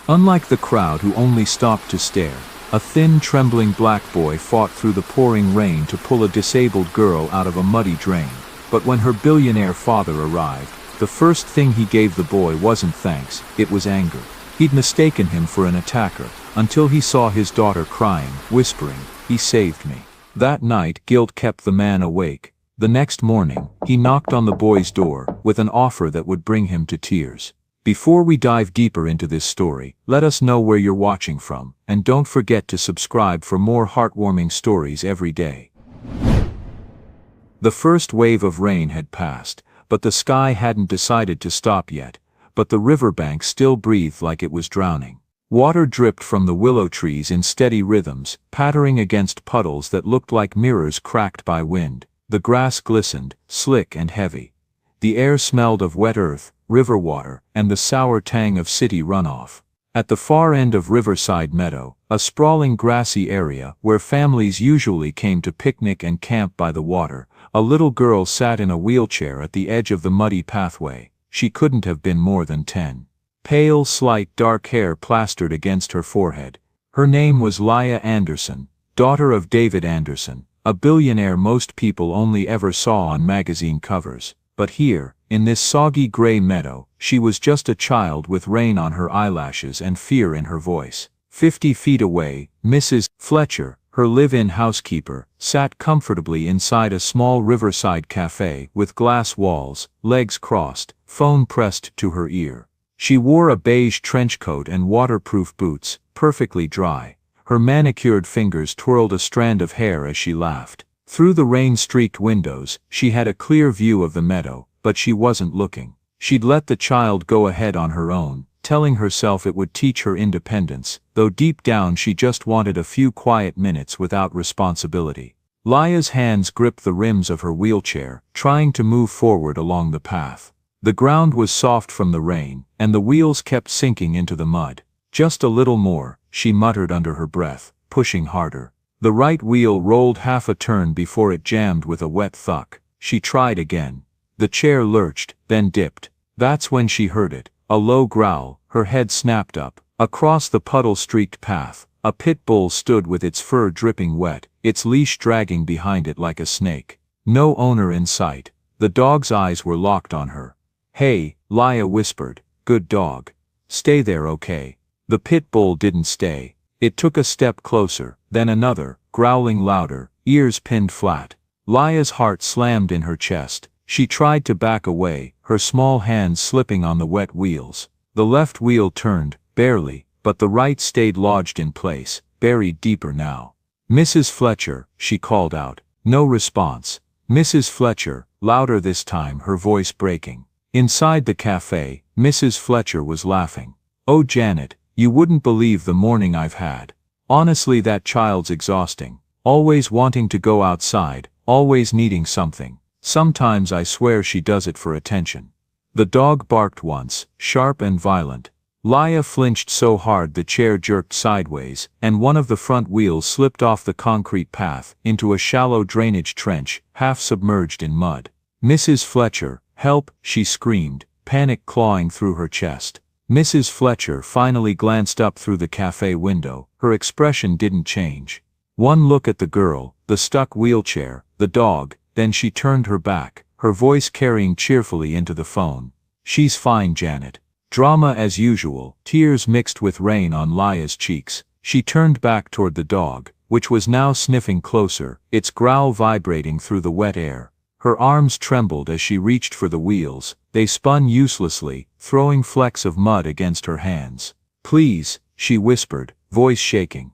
Unlike the crowd who only stopped to stare, a thin, trembling black boy fought through the pouring rain to pull a disabled girl out of a muddy drain. But when her billionaire father arrived, the first thing he gave the boy wasn't thanks, it was anger. He'd mistaken him for an attacker, until he saw his daughter crying, whispering, "He saved me." That night, guilt kept the man awake. The next morning, he knocked on the boy's door, with an offer that would bring him to tears. Before we dive deeper into this story, let us know where you're watching from, and don't forget to subscribe for more heartwarming stories every day. The first wave of rain had passed, but the sky hadn't decided to stop yet, but the riverbank still breathed like it was drowning. Water dripped from the willow trees in steady rhythms, pattering against puddles that looked like mirrors cracked by wind. The grass glistened, slick and heavy. The air smelled of wet earth, river water, and the sour tang of city runoff. At the far end of Riverside Meadow, a sprawling grassy area where families usually came to picnic and camp by the water, a little girl sat in a wheelchair at the edge of the muddy pathway. She couldn't have been more than 10. Pale, slight, dark hair plastered against her forehead. Her name was Leah Anderson, daughter of David Anderson, a billionaire most people only ever saw on magazine covers. But here, in this soggy gray meadow, she was just a child with rain on her eyelashes and fear in her voice. 50 feet away, Mrs. Fletcher, her live-in housekeeper, sat comfortably inside a small riverside cafe with glass walls, legs crossed, phone pressed to her ear. She wore a beige trench coat and waterproof boots, perfectly dry. Her manicured fingers twirled a strand of hair as she laughed. Through the rain-streaked windows, she had a clear view of the meadow, but she wasn't looking. She'd let the child go ahead on her own, telling herself it would teach her independence, though deep down she just wanted a few quiet minutes without responsibility. Leah's hands gripped the rims of her wheelchair, trying to move forward along the path. The ground was soft from the rain, and the wheels kept sinking into the mud. "Just a little more," she muttered under her breath, pushing harder. The right wheel rolled half a turn before it jammed with a wet thunk. She tried again. The chair lurched, then dipped. That's when she heard it, a low growl. Her head snapped up. Across the puddle-streaked path, a pit bull stood with its fur dripping wet, its leash dragging behind it like a snake. No owner in sight. The dog's eyes were locked on her. "Hey," Leah whispered. "Good dog. Stay there, okay?" The pit bull didn't stay. It took a step closer, then another, growling louder, ears pinned flat. Leah's heart slammed in her chest. She tried to back away, her small hands slipping on the wet wheels. The left wheel turned, barely, but the right stayed lodged in place, buried deeper now. "Mrs. Fletcher," she called out. No response. "Mrs. Fletcher," louder this time, her voice breaking. Inside the cafe, Mrs. Fletcher was laughing. "Oh, Janet, you wouldn't believe the morning I've had. Honestly, that child's exhausting. Always wanting to go outside, always needing something. Sometimes I swear she does it for attention." The dog barked once, sharp and violent. Leah flinched so hard the chair jerked sideways, and one of the front wheels slipped off the concrete path into a shallow drainage trench, half submerged in mud. "Mrs. Fletcher, help!" she screamed, panic clawing through her chest. Mrs. Fletcher finally glanced up through the cafe window. Her expression didn't change. One look at the girl, the stuck wheelchair, the dog, then she turned her back, her voice carrying cheerfully into the phone. "She's fine, Janet." Drama as usual, tears mixed with rain on Leah's cheeks. She turned back toward the dog, which was now sniffing closer, its growl vibrating through the wet air. Her arms trembled as she reached for the wheels. They spun uselessly, throwing flecks of mud against her hands. "Please," she whispered, voice shaking.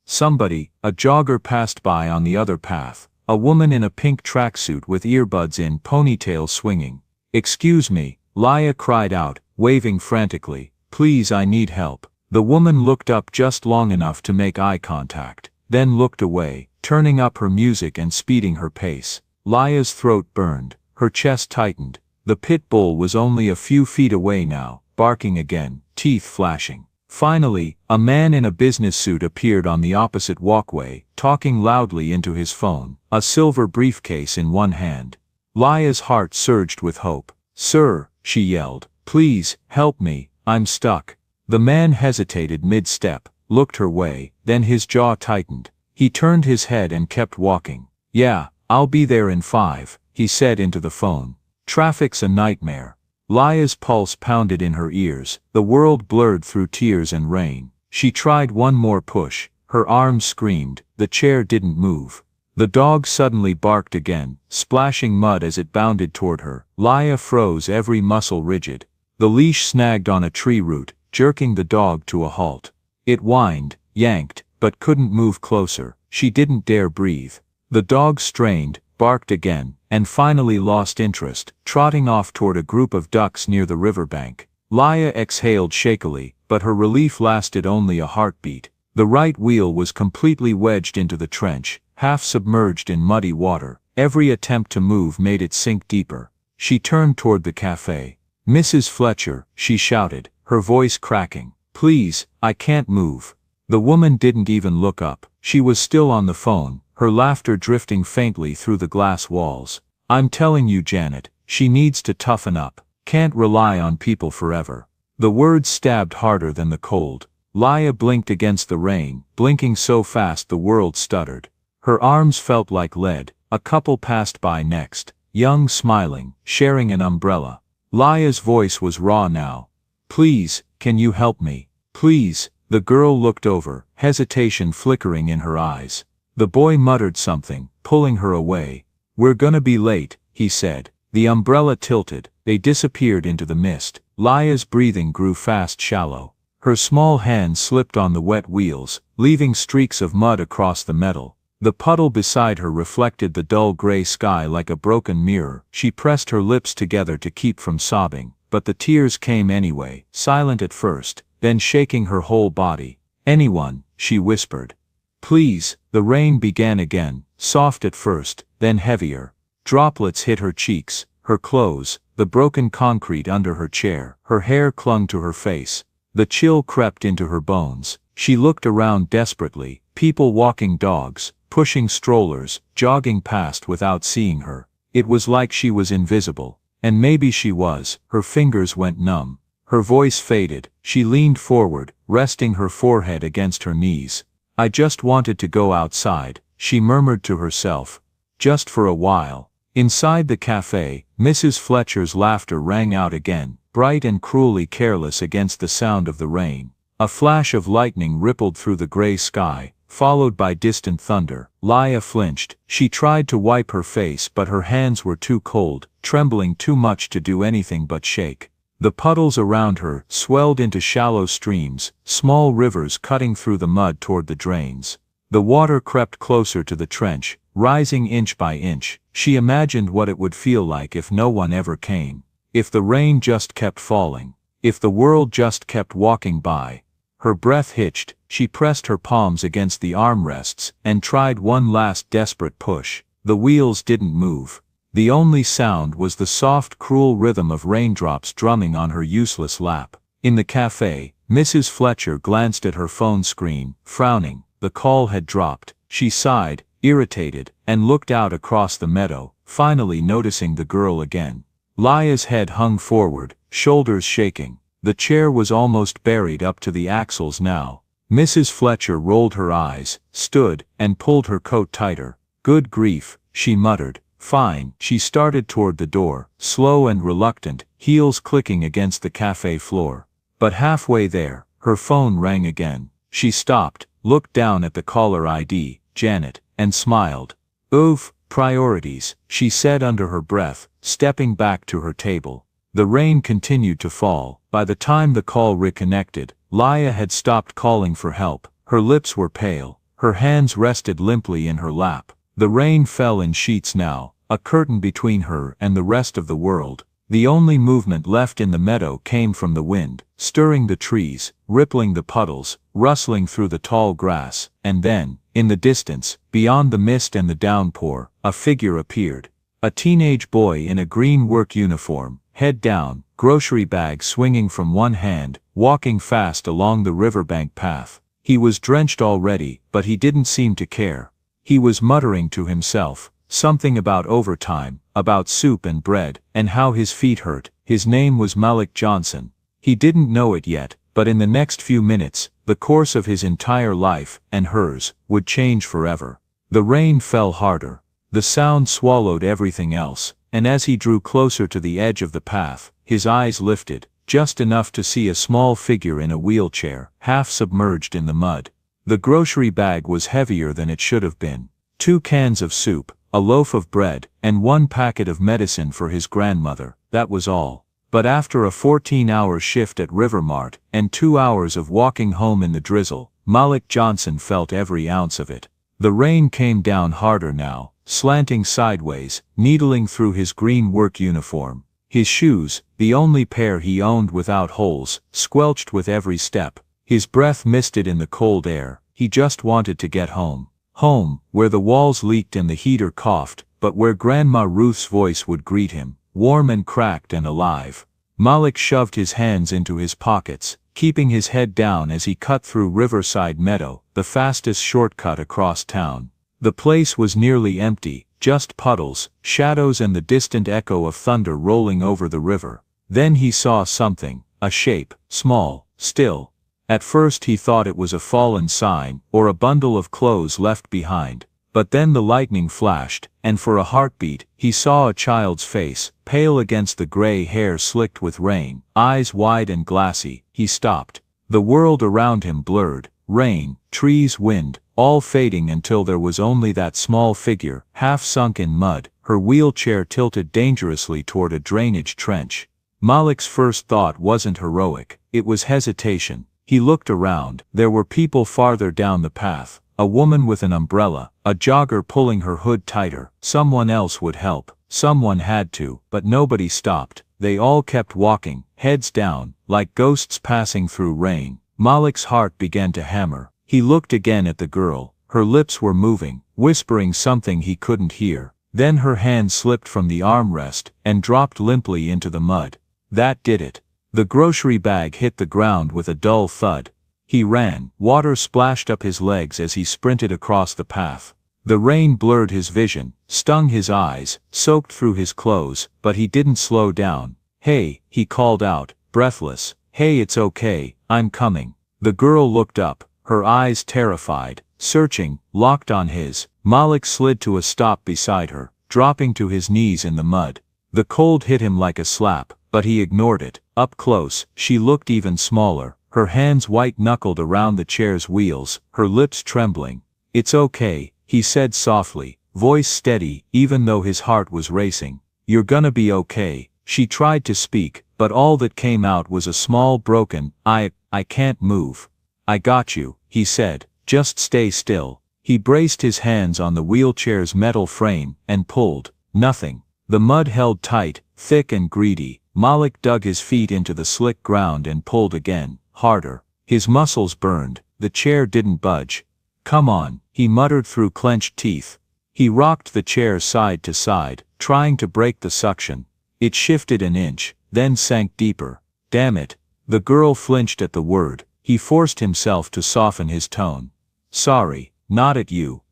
Somebody, a jogger passed by on the other path, a woman in a pink tracksuit with earbuds in, ponytail swinging. "Excuse me," Leah cried out, waving frantically. "Please, I need help." The woman looked up just long enough to make eye contact, then looked away, turning up her music and speeding her pace. Leah's throat burned, her chest tightened. The pit bull was only a few feet away now, barking again, teeth flashing. Finally, a man in a business suit appeared on the opposite walkway, talking loudly into his phone, a silver briefcase in one hand. Leah's heart surged with hope. "Sir," she yelled, "please, help me, I'm stuck." The man hesitated mid-step, looked her way, then his jaw tightened. He turned his head and kept walking. "Yeah, I'll be there in 5, he said into the phone. "Traffic's a nightmare." Laya's pulse pounded in her ears, the world blurred through tears and rain. She tried one more push, her arms screamed, the chair didn't move. The dog suddenly barked again, splashing mud as it bounded toward her. Laya froze, every muscle rigid. The leash snagged on a tree root, jerking the dog to a halt. It whined, yanked, but couldn't move closer. She didn't dare breathe. The dog strained, barked again, and finally lost interest, trotting off toward a group of ducks near the riverbank. Laya exhaled shakily, but her relief lasted only a heartbeat. The right wheel was completely wedged into the trench, half submerged in muddy water. Every attempt to move made it sink deeper. She turned toward the cafe. "Mrs. Fletcher," she shouted, her voice cracking. "Please, I can't move." The woman didn't even look up. She was still on the phone, her laughter drifting faintly through the glass walls. "I'm telling you, Janet, she needs to toughen up. Can't rely on people forever." The words stabbed harder than the cold. Laya blinked against the rain, blinking so fast the world stuttered. Her arms felt like lead. A couple passed by next, young, smiling, sharing an umbrella. Laya's voice was raw now. "Please, can you help me? Please." The girl looked over, hesitation flickering in her eyes. The boy muttered something, pulling her away. "We're gonna be late," he said. The umbrella tilted, they disappeared into the mist. Laya's breathing grew fast, shallow. Her small hand slipped on the wet wheels, leaving streaks of mud across the metal. The puddle beside her reflected the dull gray sky like a broken mirror. She pressed her lips together to keep from sobbing, but the tears came anyway, silent at first, then shaking her whole body. "Anyone," she whispered. "Please." The rain began again, soft at first, then heavier. Droplets hit her cheeks, her clothes, the broken concrete under her chair. Her hair clung to her face. The chill crept into her bones. She looked around desperately, people walking dogs, pushing strollers, jogging past without seeing her. It was like she was invisible. And maybe she was. Her fingers went numb. Her voice faded. She leaned forward, resting her forehead against her knees. "I just wanted to go outside," she murmured to herself. "Just for a while." Inside the cafe, Mrs. Fletcher's laughter rang out again, bright and cruelly careless against the sound of the rain. A flash of lightning rippled through the gray sky, followed by distant thunder. Laya flinched. She tried to wipe her face, but her hands were too cold, trembling too much to do anything but shake. The puddles around her swelled into shallow streams, small rivers cutting through the mud toward the drains. The water crept closer to the trench, rising inch by inch. She imagined what it would feel like if no one ever came. If the rain just kept falling. If the world just kept walking by. Her breath hitched. She pressed her palms against the armrests and tried one last desperate push. The wheels didn't move. The only sound was the soft, cruel rhythm of raindrops drumming on her useless lap. In the cafe, Mrs. Fletcher glanced at her phone screen, frowning. The call had dropped. She sighed, irritated, and looked out across the meadow, finally noticing the girl again. Laya's head hung forward, shoulders shaking. The chair was almost buried up to the axles now. Mrs. Fletcher rolled her eyes, stood, and pulled her coat tighter. "Good grief," she muttered. "Fine." She started toward the door, slow and reluctant, heels clicking against the cafe floor. But halfway there, her phone rang again. She stopped, looked down at the caller ID, Janet, and smiled. "Oof, priorities," she said under her breath, stepping back to her table. The rain continued to fall. By the time the call reconnected, Laya had stopped calling for help. Her lips were pale. Her hands rested limply in her lap. The rain fell in sheets now, a curtain between her and the rest of the world. The only movement left in the meadow came from the wind, stirring the trees, rippling the puddles, rustling through the tall grass, and then, in the distance, beyond the mist and the downpour, a figure appeared. A teenage boy in a green work uniform, head down, grocery bag swinging from one hand, walking fast along the riverbank path. He was drenched already, but he didn't seem to care. He was muttering to himself, something about overtime, about soup and bread, and how his feet hurt. His name was Malik Johnson. He didn't know it yet, but in the next few minutes, the course of his entire life, and hers, would change forever. The rain fell harder. The sound swallowed everything else, and as he drew closer to the edge of the path, his eyes lifted, just enough to see a small figure in a wheelchair, half submerged in the mud. The grocery bag was heavier than it should have been. 2 cans of soup, a loaf of bread, and 1 packet of medicine for his grandmother, that was all. But after a 14-hour shift at Rivermart, and 2 hours of walking home in the drizzle, Malik Johnson felt every ounce of it. The rain came down harder now, slanting sideways, needling through his green work uniform. His shoes, the only pair he owned without holes, squelched with every step. His breath misted in the cold air. He just wanted to get home. Home, where the walls leaked and the heater coughed, but where Grandma Ruth's voice would greet him, warm and cracked and alive. Malik shoved his hands into his pockets, keeping his head down as he cut through Riverside Meadow, the fastest shortcut across town. The place was nearly empty, just puddles, shadows and the distant echo of thunder rolling over the river. Then he saw something, a shape, small, still. At first he thought it was a fallen sign, or a bundle of clothes left behind. But then the lightning flashed, and for a heartbeat, he saw a child's face, pale against the gray hair slicked with rain, eyes wide and glassy. He stopped. The world around him blurred, rain, trees, wind, all fading until there was only that small figure, half sunk in mud, her wheelchair tilted dangerously toward a drainage trench. Malik's first thought wasn't heroic, it was hesitation. He looked around. There were people farther down the path. A woman with an umbrella, a jogger pulling her hood tighter. Someone else would help. Someone had to, but nobody stopped. They all kept walking, heads down, like ghosts passing through rain. Malik's heart began to hammer. He looked again at the girl. Her lips were moving, whispering something he couldn't hear. Then her hand slipped from the armrest and dropped limply into the mud. That did it. The grocery bag hit the ground with a dull thud. He ran. Water splashed up his legs as he sprinted across the path. The rain blurred his vision, stung his eyes, soaked through his clothes, but he didn't slow down. "Hey," he called out, breathless. "Hey, it's okay, I'm coming." The girl looked up, her eyes terrified, searching, locked on his. Malik slid to a stop beside her, dropping to his knees in the mud. The cold hit him like a slap, but he ignored it. Up close, she looked even smaller, her hands white-knuckled around the chair's wheels, her lips trembling. "It's okay," he said softly, voice steady, even though his heart was racing. "You're gonna be okay." She tried to speak, but all that came out was a small broken, I can't move." "I got you," he said, "just stay still." He braced his hands on the wheelchair's metal frame, and pulled. Nothing. The mud held tight, thick and greedy. Malik dug his feet into the slick ground and pulled again, harder. His muscles burned. The chair didn't budge. "Come on," he muttered through clenched teeth. He rocked the chair side to side, trying to break the suction. It shifted an inch, then sank deeper. "Damn it." The girl flinched at the word. He forced himself to soften his tone. "Sorry, not at you.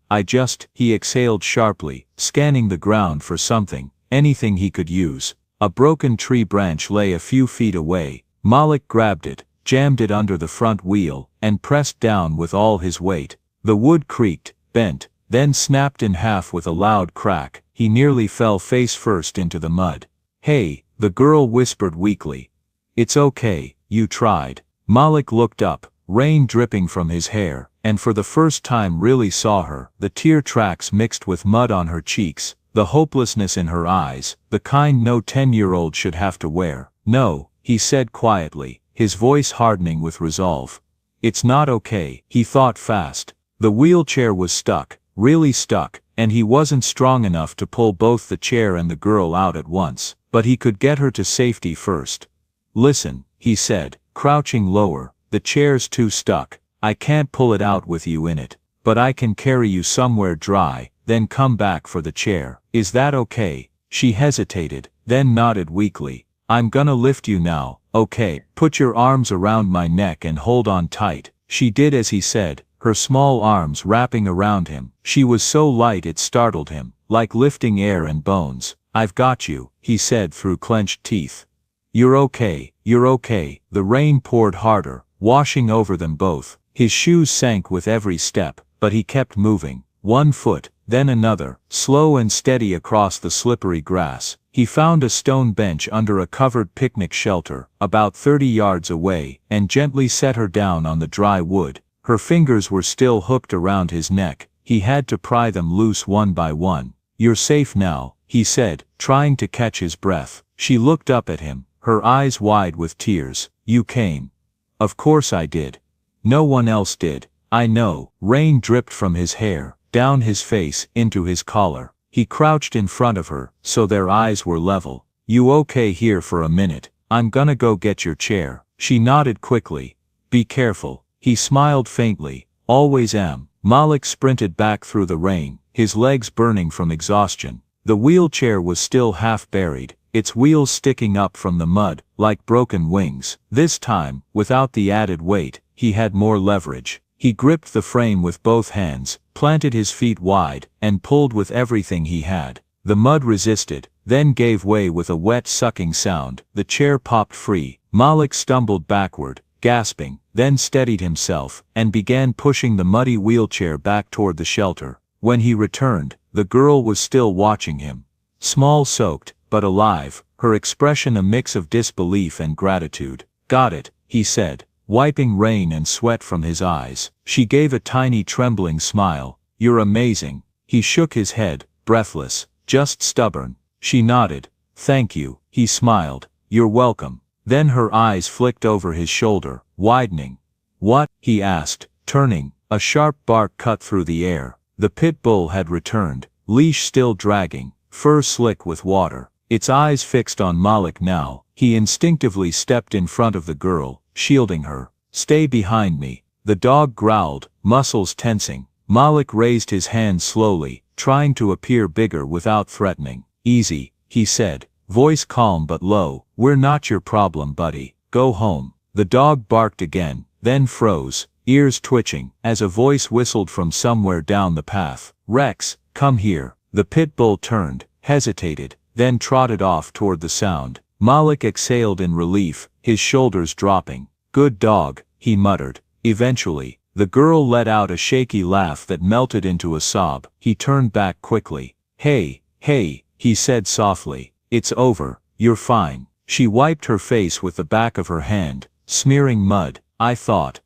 He exhaled sharply, scanning the ground for something, anything he could use. A broken tree branch lay a few feet away. Malik grabbed it, jammed it under the front wheel, and pressed down with all his weight. The wood creaked, bent, then snapped in half with a loud crack. He nearly fell face first into the mud. "Hey," the girl whispered weakly. "It's okay, you tried." Malik looked up, rain dripping from his hair, and for the first time really saw her. The tear tracks mixed with mud on her cheeks, the hopelessness in her eyes, the kind no 10-year-old should have to wear. "No," he said quietly, his voice hardening with resolve. "It's not okay." He thought fast. The wheelchair was stuck, really stuck, and he wasn't strong enough to pull both the chair and the girl out at once, but he could get her to safety first. "Listen," he said, crouching lower, "the chair's too stuck. I can't pull it out with you in it, but I can carry you somewhere dry, then come back for the chair. Is that okay?" She hesitated, then nodded weakly. "I'm gonna lift you now, okay? Put your arms around my neck and hold on tight." She did as he said, her small arms wrapping around him. She was so light it startled him, like lifting air and bones. "I've got you," he said through clenched teeth. You're okay. The rain poured harder, washing over them both. His shoes sank with every step, but he kept moving. One foot, then another, slow and steady across the slippery grass. He found a stone bench under a covered picnic shelter, about 30 yards away, and gently set her down on the dry wood. Her fingers were still hooked around his neck. He had to pry them loose one by one. "You're safe now," he said, trying to catch his breath. She looked up at him, her eyes wide with tears. "You came." "Of course I did. No one else did." "I know." Rain dripped from his hair, down his face, into his collar. He crouched in front of her, so their eyes were level. "You okay here for a minute? I'm gonna go get your chair." She nodded quickly. "Be careful." He smiled faintly. "Always am." Malik sprinted back through the rain, his legs burning from exhaustion. The wheelchair was still half buried, its wheels sticking up from the mud, like broken wings. This time, without the added weight, he had more leverage. He gripped the frame with both hands, planted his feet wide, and pulled with everything he had. The mud resisted, then gave way with a wet sucking sound. The chair popped free. Malik stumbled backward, gasping, then steadied himself, and began pushing the muddy wheelchair back toward the shelter. When he returned, the girl was still watching him. Small, soaked, but alive, her expression a mix of disbelief and gratitude. "Got it," he said, wiping rain and sweat from his eyes. She gave a tiny trembling smile. "You're amazing." He shook his head, breathless, just stubborn. She nodded. "Thank you," he smiled. "You're welcome." Then her eyes flicked over his shoulder, widening. "What?" he asked, turning. A sharp bark cut through the air. The pit bull had returned, leash still dragging, fur slick with water. Its eyes fixed on Malik now. He instinctively stepped in front of the girl, shielding her. "Stay behind me." The dog growled, muscles tensing. Malik raised his hand slowly, trying to appear bigger without threatening. "Easy," he said, voice calm but low. "We're not your problem, buddy. Go home." The dog barked again, then froze, ears twitching, as a voice whistled from somewhere down the path. "Rex, come here." The pit bull turned, hesitated, then trotted off toward the sound. Malik exhaled in relief, his shoulders dropping. "Good dog," he muttered. Eventually, the girl let out a shaky laugh that melted into a sob. He turned back quickly. Hey, he said softly. "It's over, you're fine." She wiped her face with the back of her hand, smearing mud. I thought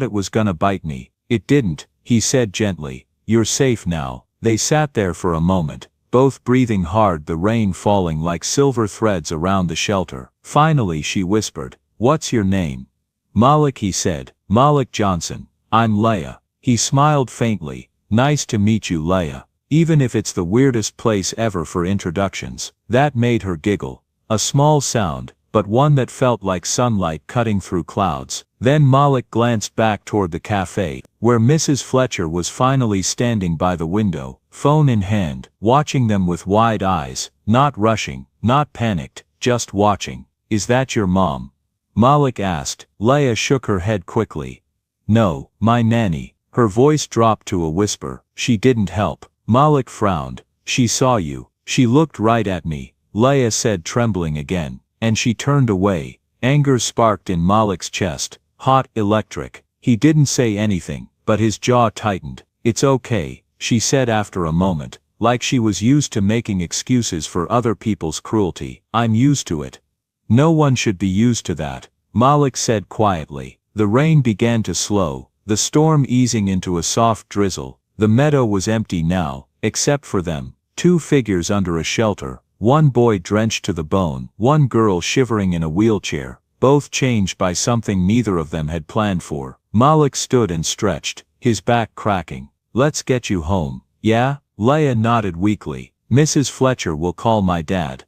it was gonna bite me." "It didn't," he said gently. "You're safe now." They sat there for a moment, both breathing hard, the rain falling like silver threads around the shelter. Finally she whispered, "What's your name?" "Malik," he said. "Malik Johnson." "I'm Leia." He smiled faintly. "Nice to meet you, Leia." Even if it's the weirdest place ever for introductions. That made her giggle. A small sound, but one that felt like sunlight cutting through clouds. Then Malik glanced back toward the cafe, where Mrs. Fletcher was finally standing by the window, phone in hand, watching them with wide eyes, not rushing, not panicked, just watching. "Is that your mom?" Malik asked. Leia shook her head quickly. "No, my nanny." Her voice dropped to a whisper. "She didn't help." Malik frowned. "She saw you. She looked right at me," Leia said, trembling again. And she turned away. Anger sparked in Malik's chest, hot, electric. He didn't say anything, but his jaw tightened. "It's okay," she said after a moment, like she was used to making excuses for other people's cruelty. "I'm used to it." "No one should be used to that," Malik said quietly. The rain began to slow, the storm easing into a soft drizzle. The meadow was empty now, except for them. Two figures under a shelter, one boy drenched to the bone, one girl shivering in a wheelchair, both changed by something neither of them had planned for. Malik stood and stretched, his back cracking. "Let's get you home." "Yeah?" Leia nodded weakly. "Mrs. Fletcher will call my dad."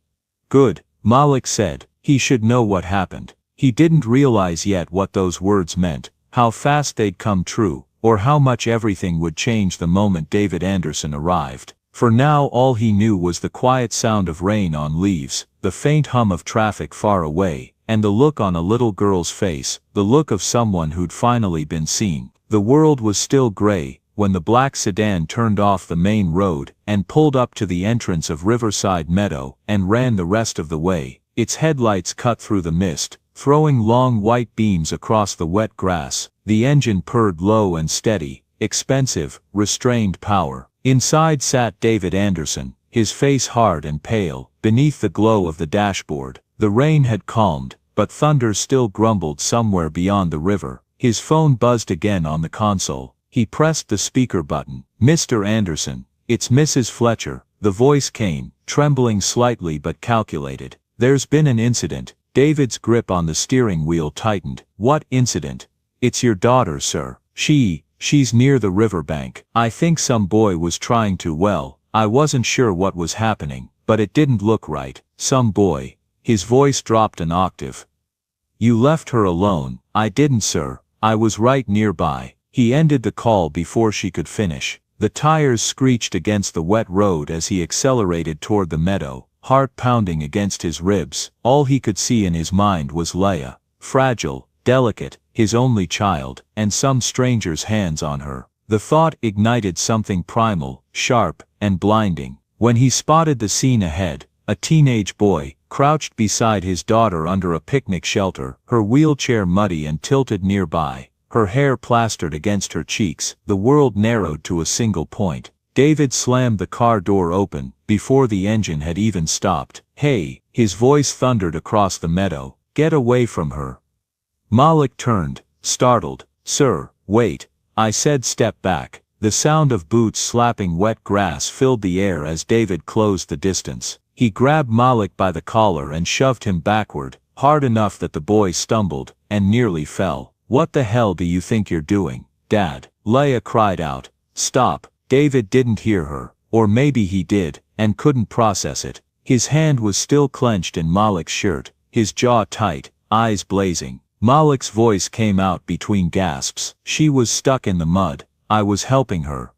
"Good," Malik said. He should know what happened. He didn't realize yet what those words meant, how fast they'd come true, or how much everything would change the moment David Anderson arrived. For now all he knew was the quiet sound of rain on leaves, the faint hum of traffic far away, and the look on a little girl's face, the look of someone who'd finally been seen. The world was still gray when the black sedan turned off the main road and pulled up to the entrance of Riverside Meadow and ran the rest of the way. Its headlights cut through the mist, throwing long white beams across the wet grass. The engine purred low and steady, expensive, restrained power. Inside sat David Anderson, his face hard and pale, beneath the glow of the dashboard. The rain had calmed, but thunder still grumbled somewhere beyond the river. His phone buzzed again on the console. He pressed the speaker button. "Mr. Anderson, it's Mrs. Fletcher," the voice came, trembling slightly but calculated. "There's been an incident." David's grip on the steering wheel tightened. "What incident?" "It's your daughter, sir. She's near the riverbank. I think some boy was trying to, well, I wasn't sure what was happening, but it didn't look right. Some boy." His voice dropped an octave. "You left her alone." "I didn't, sir. I was right nearby." He ended the call before she could finish. The tires screeched against the wet road as he accelerated toward the meadow, heart pounding against his ribs. All he could see in his mind was Leia, fragile, delicate, his only child, and some stranger's hands on her. The thought ignited something primal, sharp, and blinding. When he spotted the scene ahead, a teenage boy, crouched beside his daughter under a picnic shelter, her wheelchair muddy and tilted nearby, her hair plastered against her cheeks, the world narrowed to a single point. David slammed the car door open, before the engine had even stopped. "Hey!" His voice thundered across the meadow. "Get away from her!" Malik turned, startled. "Sir, wait." I said step back. The sound of boots slapping wet grass filled the air as David closed the distance. He grabbed Malik by the collar and shoved him backward, hard enough that the boy stumbled, and nearly fell. "What the hell do you think you're doing, Dad?" Leia cried out. "Stop." David didn't hear her, or maybe he did, and couldn't process it. His hand was still clenched in Malik's shirt, his jaw tight, eyes blazing. Malik's voice came out between gasps. "She was stuck in the mud. I was helping her."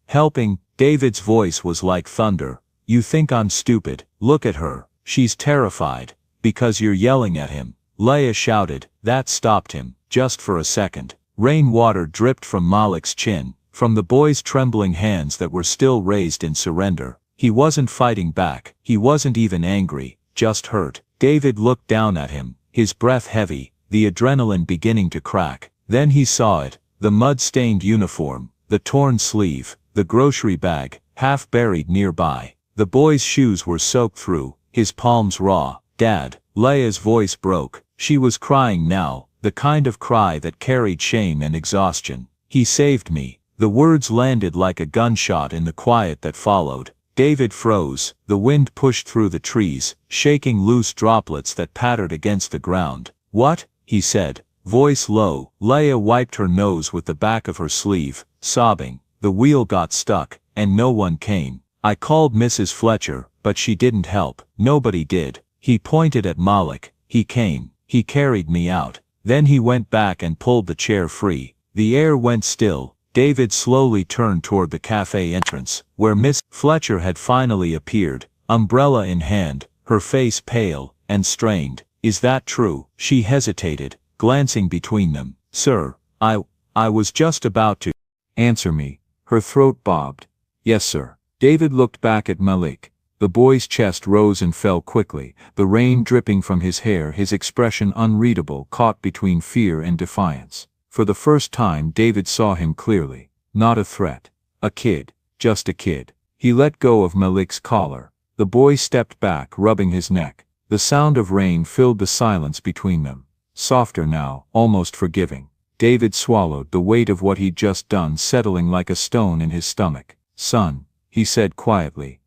"Helping?" David's voice was like thunder. "You think I'm stupid? Look at her. She's terrified." "Because you're yelling at him," Leia shouted. That stopped him, just for a second. Rainwater dripped from Malik's chin, from the boy's trembling hands that were still raised in surrender. He wasn't fighting back. He wasn't even angry, just hurt. David looked down at him, his breath heavy, the adrenaline beginning to crack. Then he saw it, the mud-stained uniform, the torn sleeve, the grocery bag, half buried nearby. The boy's shoes were soaked through, his palms raw. "Dad," Leia's voice broke. She was crying now, the kind of cry that carried shame and exhaustion. "He saved me." The words landed like a gunshot in the quiet that followed. David froze. The wind pushed through the trees, shaking loose droplets that pattered against the ground. "What?" he said, voice low. Leia wiped her nose with the back of her sleeve, sobbing. "The wheel got stuck, and no one came. I called Mrs. Fletcher, but she didn't help. Nobody did." He pointed at Malik. "He came. He carried me out." Then he went back and pulled the chair free. The air went still. David slowly turned toward the cafe entrance, where Miss Fletcher had finally appeared, umbrella in hand, her face pale and strained. "Is that true?" She hesitated, glancing between them. "Sir, I was just about to answer me." Her throat bobbed. "Yes, sir." David looked back at Malik. The boy's chest rose and fell quickly, the rain dripping from his hair, his expression unreadable, caught between fear and defiance. For the first time David saw him clearly. Not a threat. A kid. Just a kid. He let go of Malik's collar. The boy stepped back, rubbing his neck. The sound of rain filled the silence between them. Softer now, almost forgiving. David swallowed, the weight of what he'd just done settling like a stone in his stomach. "Son," he said quietly.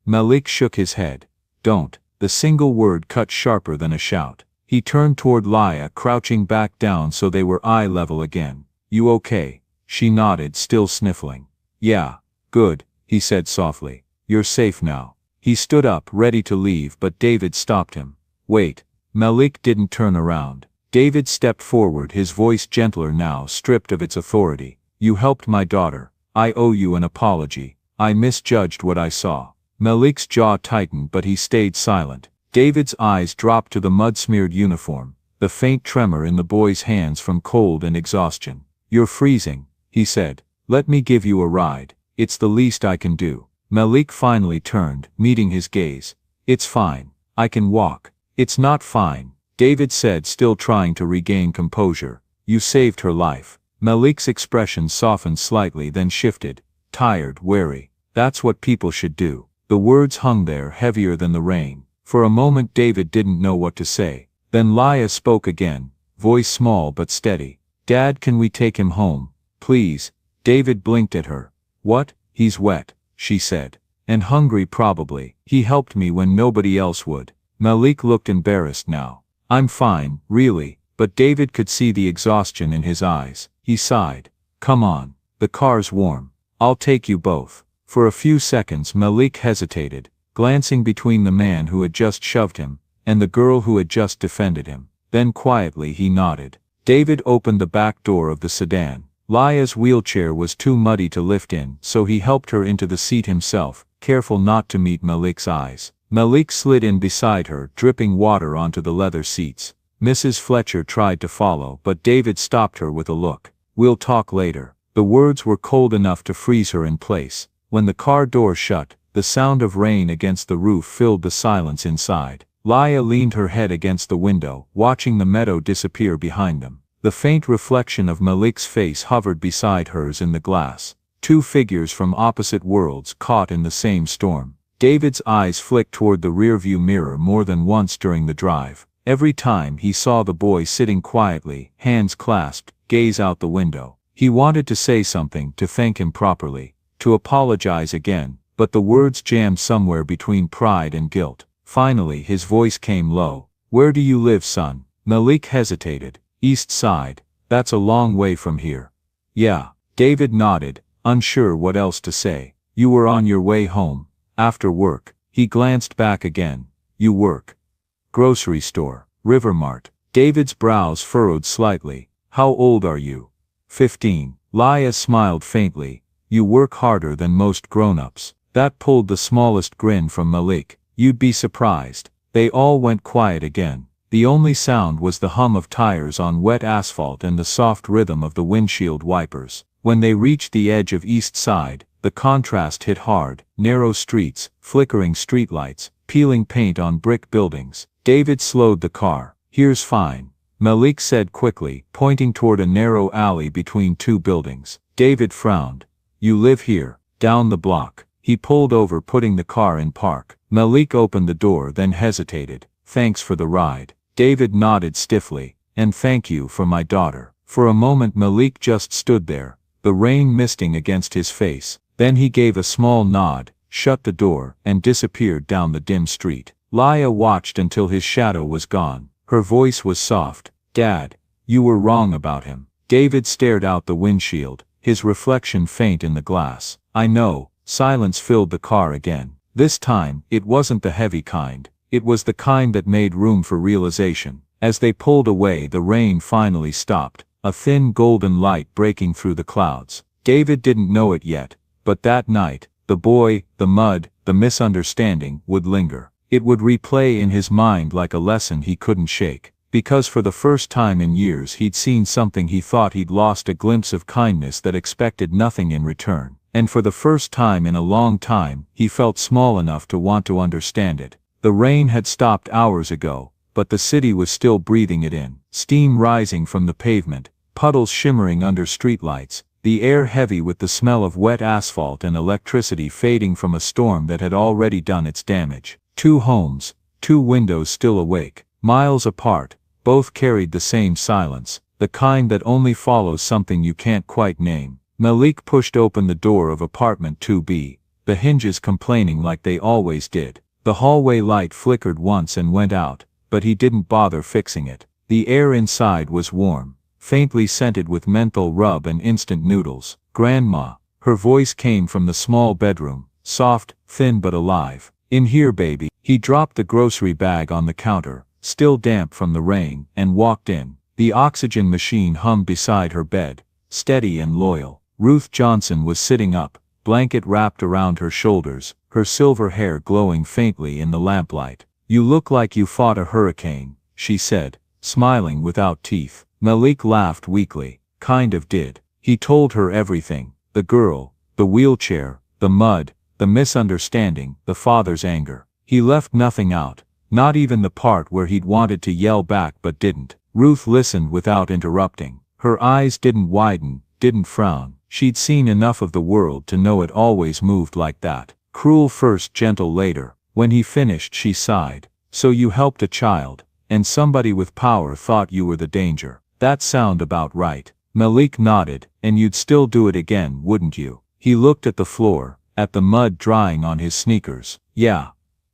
Malik shook his head. "Don't." The single word cut sharper than a shout. He turned toward Leia, crouching back down so they were eye level again. "You okay?" She nodded, still sniffling. "Yeah. Good," he said softly. "You're safe now." He stood up, ready to leave, but David stopped him. "Wait." Malik didn't turn around. David stepped forward, his voice gentler now, stripped of its authority. "You helped my daughter. I owe you an apology. I misjudged what I saw." Malik's jaw tightened, but he stayed silent. David's eyes dropped to the mud-smeared uniform, the faint tremor in the boy's hands from cold and exhaustion. "You're freezing," he said. "Let me give you a ride. It's the least I can do." Malik finally turned, meeting his gaze. "It's fine. I can walk." "It's not fine." David said, still trying to regain composure. You saved her life. Malik's expression softened slightly, then shifted. Tired, wary. That's what people should do. The words hung there, heavier than the rain. For a moment David didn't know what to say. Then Laya spoke again, voice small but steady. Dad, can we take him home, please? David blinked at her. What? He's wet, she said. And hungry probably. He helped me when nobody else would. Malik looked embarrassed now. I'm fine, really, but David could see the exhaustion in his eyes. He sighed. Come on, the car's warm. I'll take you both. For a few seconds Malik hesitated, glancing between the man who had just shoved him and the girl who had just defended him. Then quietly he nodded. David opened the back door of the sedan. Laya's wheelchair was too muddy to lift in, so he helped her into the seat himself, careful not to meet Malik's eyes. Malik slid in beside her, dripping water onto the leather seats. Mrs. Fletcher tried to follow, but David stopped her with a look. We'll talk later. The words were cold enough to freeze her in place. When the car door shut, the sound of rain against the roof filled the silence inside. Laya leaned her head against the window, watching the meadow disappear behind them. The faint reflection of Malik's face hovered beside hers in the glass. Two figures from opposite worlds caught in the same storm. David's eyes flicked toward the rearview mirror more than once during the drive. Every time he saw the boy sitting quietly, hands clasped, gaze out the window. He wanted to say something, to thank him properly, to apologize again, but the words jammed somewhere between pride and guilt. Finally his voice came low. Where do you live, son? Malik hesitated. East Side. That's a long way from here. Yeah. David nodded, unsure what else to say. You were on your way home. After work. He glanced back again. You work. Grocery store. Rivermart. David's brows furrowed slightly. How old are you? 15. Laya smiled faintly. You work harder than most grown-ups. That pulled the smallest grin from Malik. You'd be surprised. They all went quiet again. The only sound was the hum of tires on wet asphalt and the soft rhythm of the windshield wipers. When they reached the edge of East Side, the contrast hit hard. Narrow streets, flickering streetlights, peeling paint on brick buildings. David slowed the car. Here's fine, Malik said quickly, pointing toward a narrow alley between two buildings. David frowned. You live here, down the block. He pulled over, putting the car in park. Malik opened the door, then hesitated. Thanks for the ride. David nodded stiffly. And thank you for my daughter. For a moment Malik just stood there, the rain misting against his face. Then he gave a small nod, shut the door, and disappeared down the dim street. Laya watched until his shadow was gone. Her voice was soft. Dad, you were wrong about him. David stared out the windshield, his reflection faint in the glass. I know. Silence filled the car again. This time, it wasn't the heavy kind. It was the kind that made room for realization. As they pulled away, the rain finally stopped, a thin golden light breaking through the clouds. David didn't know it yet, but that night, the boy, the mud, the misunderstanding would linger. It would replay in his mind like a lesson he couldn't shake. Because for the first time in years he'd seen something he thought he'd lost, a glimpse of kindness that expected nothing in return. And for the first time in a long time, he felt small enough to want to understand it. The rain had stopped hours ago, but the city was still breathing it in. Steam rising from the pavement, puddles shimmering under streetlights, the air heavy with the smell of wet asphalt and electricity fading from a storm that had already done its damage. Two homes, two windows still awake, miles apart, both carried the same silence, the kind that only follows something you can't quite name. Malik pushed open the door of apartment 2B, the hinges complaining like they always did. The hallway light flickered once and went out, but he didn't bother fixing it. The air inside was warm, faintly scented with menthol rub and instant noodles. Grandma, her voice came from the small bedroom, soft, thin but alive. In here, baby. He dropped the grocery bag on the counter, still damp from the rain, and walked in. The oxygen machine hummed beside her bed, steady and loyal. Ruth Johnson was sitting up, blanket wrapped around her shoulders, her silver hair glowing faintly in the lamplight. You look like you fought a hurricane, she said, smiling without teeth. Malik laughed weakly. Kind of did. He told her everything. The girl, the wheelchair, the mud, the misunderstanding, the father's anger. He left nothing out, Not even the part where he'd wanted to yell back but didn't. Ruth listened without interrupting. Her eyes didn't widen, didn't frown. She'd seen enough of the world to know it always moved like that. Cruel first, gentle later. When he finished, she sighed. So you helped a child, and somebody with power thought you were the danger. That sound about right. Malik nodded. And you'd still do it again, wouldn't you? He looked at the floor, at the mud drying on his sneakers. Yeah.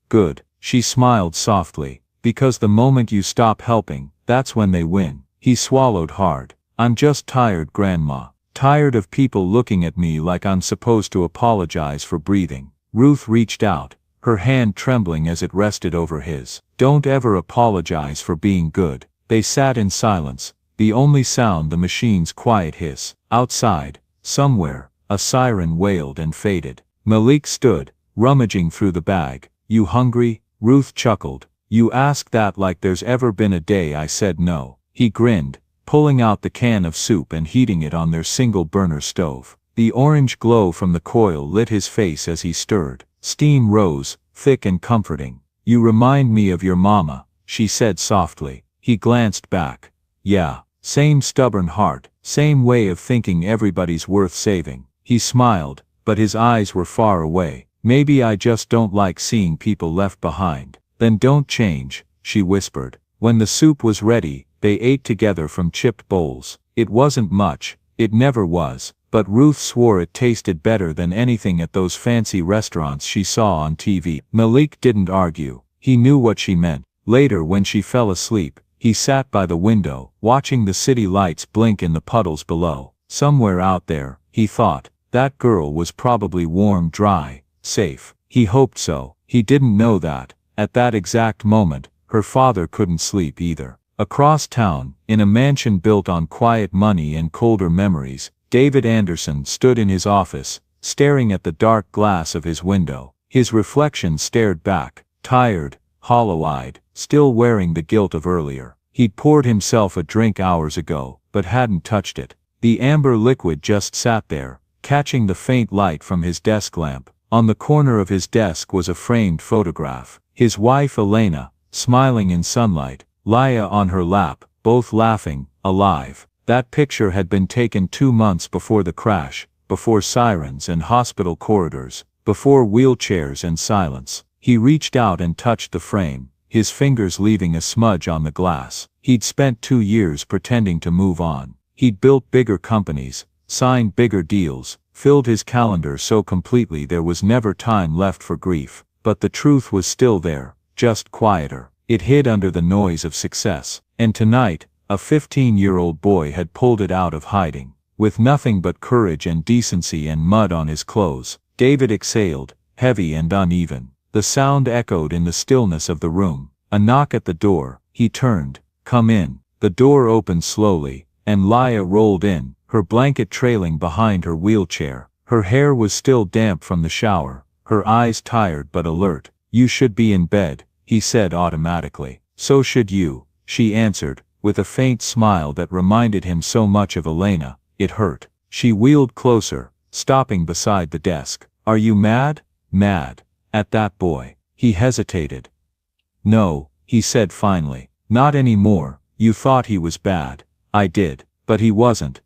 Good. She smiled softly. Because the moment you stop helping, that's when they win. He swallowed hard. I'm just tired, Grandma. Tired of people looking at me like I'm supposed to apologize for breathing. Ruth reached out, her hand trembling as it rested over his. Don't ever apologize for being good. They sat in silence, the only sound the machine's quiet hiss. Outside, somewhere, a siren wailed and faded. Malik stood, rummaging through the bag. You hungry? Ruth chuckled. You ask that like there's ever been a day I said no. He grinned, pulling out the can of soup and heating it on their single-burner stove. The orange glow from the coil lit his face as he stirred. Steam rose, thick and comforting. You remind me of your mama, she said softly. He glanced back. Yeah, same stubborn heart, same way of thinking everybody's worth saving. He smiled, but his eyes were far away. Maybe I just don't like seeing people left behind. Then don't change, she whispered. When the soup was ready, they ate together from chipped bowls. It wasn't much, it never was, but Ruth swore it tasted better than anything at those fancy restaurants she saw on TV. Malik didn't argue. He knew what she meant. Later, when she fell asleep, he sat by the window, watching the city lights blink in the puddles below. Somewhere out there, he thought, that girl was probably warm, dry, safe. He hoped so. He didn't know that, at that exact moment, her father couldn't sleep either. Across town, in a mansion built on quiet money and colder memories, David Anderson stood in his office, staring at the dark glass of his window. His reflection stared back, tired, hollow-eyed, still wearing the guilt of earlier. He'd poured himself a drink hours ago, but hadn't touched it. The amber liquid just sat there, catching the faint light from his desk lamp. On the corner of his desk was a framed photograph. His wife Elena, smiling in sunlight, Laya on her lap, both laughing, alive. That picture had been taken 2 months before the crash, before sirens and hospital corridors, before wheelchairs and silence. He reached out and touched the frame, his fingers leaving a smudge on the glass. He'd spent 2 years pretending to move on. He'd built bigger companies, signed bigger deals, filled his calendar so completely there was never time left for grief. But the truth was still there, just quieter. It hid under the noise of success. And tonight, a 15-year-old boy had pulled it out of hiding. With nothing but courage and decency and mud on his clothes, David exhaled, heavy and uneven. The sound echoed in the stillness of the room. A knock at the door. He turned. Come in. The door opened slowly, and Laya rolled in, her blanket trailing behind her wheelchair. Her hair was still damp from the shower, her eyes tired but alert. You should be in bed, he said automatically. So should you, she answered, with a faint smile that reminded him so much of Elena. It hurt. She wheeled closer, stopping beside the desk. Are you mad? Mad. At that boy. He hesitated. No, he said finally. Not anymore. You thought he was bad. I did. But he wasn't.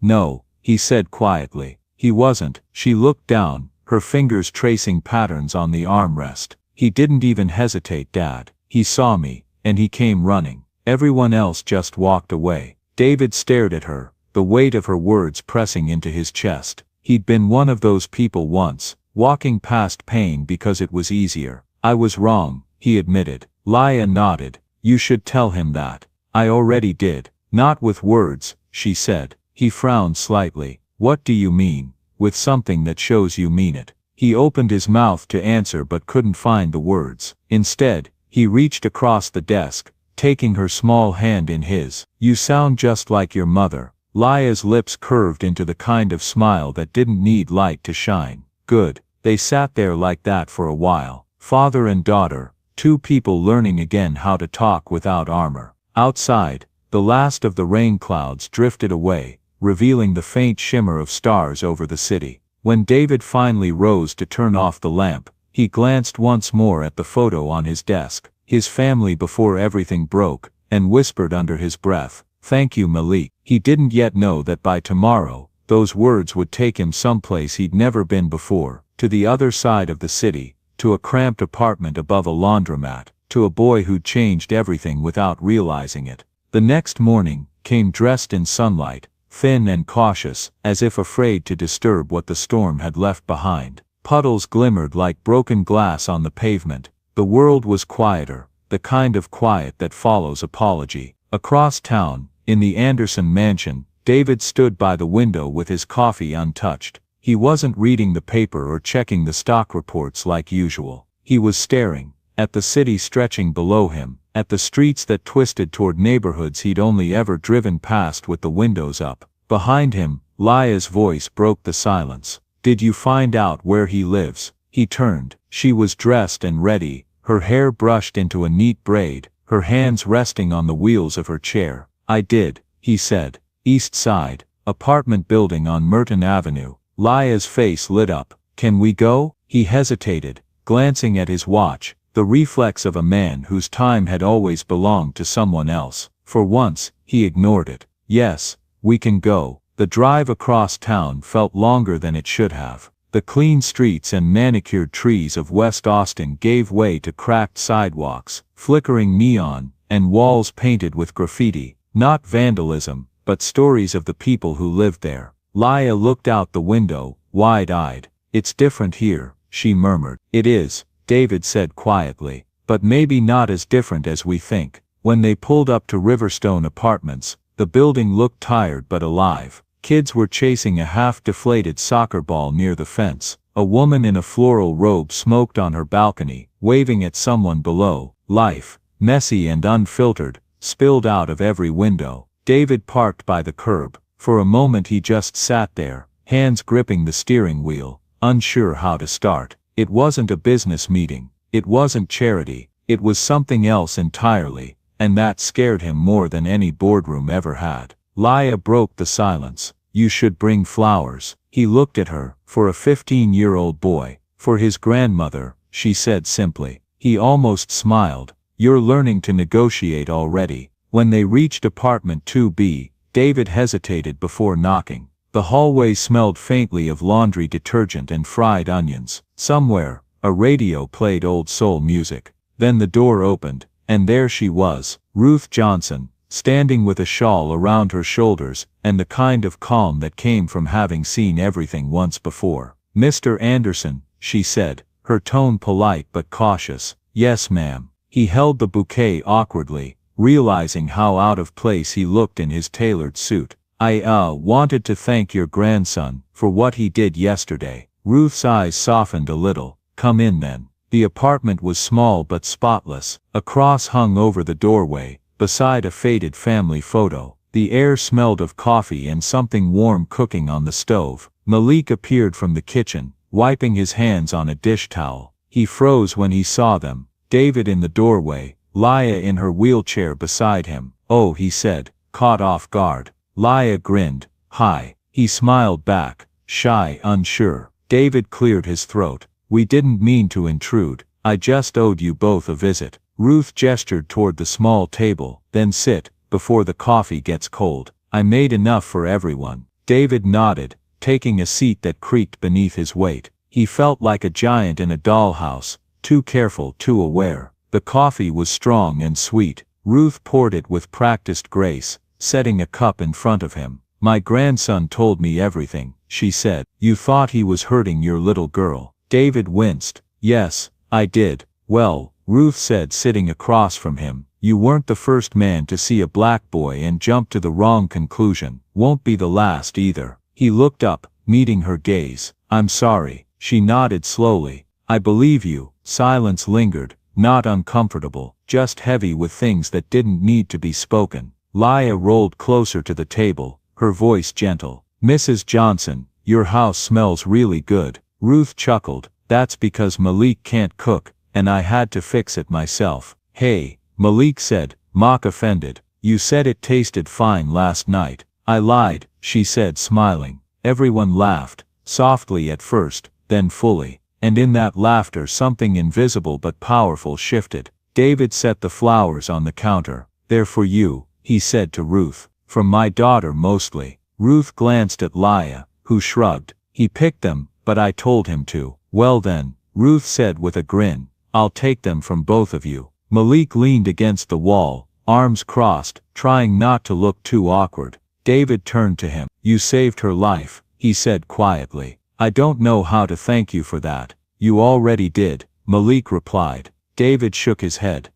No, he said quietly. He wasn't. She looked down, her fingers tracing patterns on the armrest. He didn't even hesitate, Dad. He saw me, and he came running. Everyone else just walked away. David stared at her, the weight of her words pressing into his chest. He'd been one of those people once, walking past pain because it was easier. I was wrong, he admitted. Laya nodded. You should tell him that. I already did. Not with words, she said. He frowned slightly. What do you mean? With something that shows you mean it. He opened his mouth to answer but couldn't find the words. Instead, he reached across the desk, taking her small hand in his. You sound just like your mother. Laya's lips curved into the kind of smile that didn't need light to shine. Good. They sat there like that for a while. Father and daughter, two people learning again how to talk without armor. Outside, the last of the rain clouds drifted away, revealing the faint shimmer of stars over the city. When David finally rose to turn off the lamp, he glanced once more at the photo on his desk. his family before everything broke, and whispered under his breath, "Thank you, Malik." He didn't yet know that by tomorrow, those words would take him someplace he'd never been before, to the other side of the city, to a cramped apartment above a laundromat, to a boy who'd changed everything without realizing it. The next morning came dressed in sunlight, thin and cautious, as if afraid to disturb what the storm had left behind. Puddles glimmered like broken glass on the pavement. The world was quieter, the kind of quiet that follows apology. Across town, in the Anderson mansion, David stood by the window with his coffee untouched. He wasn't reading the paper or checking the stock reports like usual. He was staring at the city stretching below him, at the streets that twisted toward neighborhoods he'd only ever driven past with the windows up. Behind him, Laya's voice broke the silence. "Did you find out where he lives?" He turned. She was dressed and ready, her hair brushed into a neat braid, her hands resting on the wheels of her chair. "I did," he said. "East Side, apartment building on Merton Avenue." Laya's face lit up. "Can we go?" He hesitated, glancing at his watch, the reflex of a man whose time had always belonged to someone else. For once, he ignored it. "Yes, we can go." The drive across town felt longer than it should have. The clean streets and manicured trees of West Austin gave way to cracked sidewalks, flickering neon, and walls painted with graffiti. Not vandalism, but stories of the people who lived there. Laya looked out the window, wide-eyed. "It's different here," she murmured. "It is," David said quietly, "but maybe not as different as we think." When they pulled up to Riverstone Apartments, the building looked tired but alive. Kids were chasing a half-deflated soccer ball near the fence. A woman in a floral robe smoked on her balcony, waving at someone below. Life, messy and unfiltered, spilled out of every window. David parked by the curb. For a moment he just sat there, hands gripping the steering wheel, unsure how to start. It wasn't a business meeting. It wasn't charity. It was something else entirely, and that scared him more than any boardroom ever had. Laya broke the silence. "You should bring flowers." He looked at her. "For a 15-year-old boy. For his grandmother," she said simply. He almost smiled. "You're learning to negotiate already." When they reached apartment 2B, David hesitated before knocking. The hallway smelled faintly of laundry detergent and fried onions. Somewhere, a radio played old soul music. Then the door opened, and there she was, Ruth Johnson, standing with a shawl around her shoulders, and the kind of calm that came from having seen everything once before. "Mr. Anderson," she said, her tone polite but cautious. "Yes, ma'am." He held the bouquet awkwardly, realizing how out of place he looked in his tailored suit. "I wanted to thank your grandson for what he did yesterday." Ruth's eyes softened a little. "Come in then." The apartment was small but spotless. A cross hung over the doorway, beside a faded family photo. The air smelled of coffee and something warm cooking on the stove. Malik appeared from the kitchen, wiping his hands on a dish towel. He froze when he saw them. David in the doorway, Laya in her wheelchair beside him. "Oh," he said, caught off guard. Laya grinned. "Hi." He smiled back, shy, unsure. David cleared his throat. "We didn't mean to intrude. I just owed you both a visit." Ruth gestured toward the small table. "Then sit, before the coffee gets cold. I made enough for everyone." David nodded, taking a seat that creaked beneath his weight. He felt like a giant in a dollhouse, too careful, too aware. The coffee was strong and sweet. Ruth poured it with practiced grace, setting a cup in front of him. "My grandson told me everything," she said. "You thought he was hurting your little girl." David winced. "Yes, I did." "Well," Ruth said, sitting across from him, "you weren't the first man to see a black boy and jump to the wrong conclusion. Won't be the last either." He looked up, meeting her gaze. "I'm sorry." She nodded slowly. "I believe you." Silence lingered, not uncomfortable, just heavy with things that didn't need to be spoken. Laya rolled closer to the table, her voice gentle. "Mrs. Johnson, your house smells really good." Ruth chuckled. "That's because Malik can't cook, and I had to fix it myself." "Hey," Malik said, mock offended. "You said it tasted fine last night." "I lied," she said, smiling. Everyone laughed, softly at first, then fully. And in that laughter something invisible but powerful shifted. David set the flowers on the counter. "They're for you," he said to Ruth. "From my daughter mostly." Ruth glanced at Leah, who shrugged. "He picked them, but I told him to." "Well then," Ruth said with a grin, "I'll take them from both of you." Malik leaned against the wall, arms crossed, trying not to look too awkward. David turned to him. "You saved her life," he said quietly. "I don't know how to thank you for that." "You already did," Malik replied. David shook his head.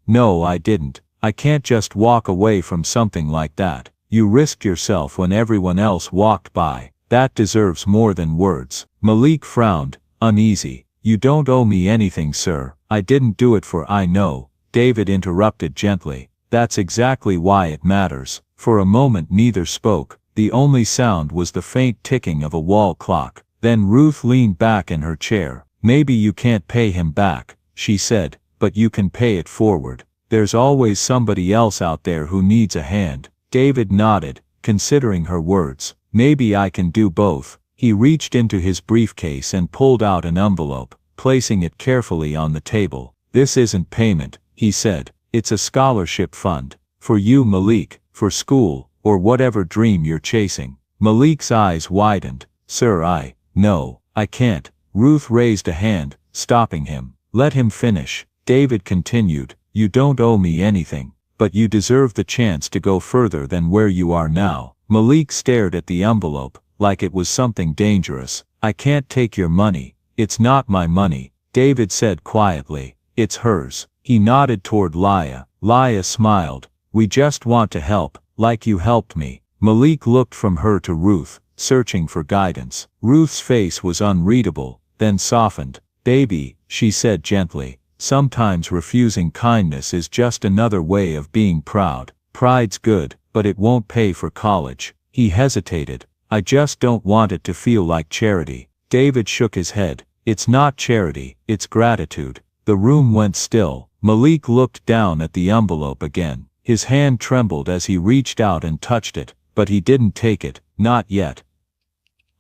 "No, I didn't. I can't just walk away from something like that. You risked yourself when everyone else walked by. That deserves more than words." Malik frowned, uneasy. "You don't owe me anything, sir. I didn't do it for I know." David interrupted gently. "That's exactly why it matters." For a moment neither spoke. The only sound was the faint ticking of a wall clock. Then Ruth leaned back in her chair. "Maybe you can't pay him back," she said, "but you can pay it forward. There's always somebody else out there who needs a hand." David nodded, considering her words. "Maybe I can do both." He reached into his briefcase and pulled out an envelope, placing it carefully on the table. "This isn't payment," he said. "It's a scholarship fund. For you, Malik, for school, or whatever dream you're chasing." Malik's eyes widened. "Sir, no, I can't." Ruth raised a hand, stopping him. "Let him finish." David continued. "You don't owe me anything, but you deserve the chance to go further than where you are now." Malik stared at the envelope, like it was something dangerous. "I can't take your money. It's not my money," David said quietly. "It's hers." He nodded toward Leah. Leah smiled. "We just want to help, like you helped me." Malik looked from her to Ruth, searching for guidance. Ruth's face was unreadable, then softened. "Baby," she said gently, "sometimes refusing kindness is just another way of being proud. Pride's good, but it won't pay for college." He hesitated. "I just don't want it to feel like charity." David shook his head. "It's not charity, it's gratitude." The room went still. Malik looked down at the envelope again. His hand trembled as he reached out and touched it, but he didn't take it, not yet.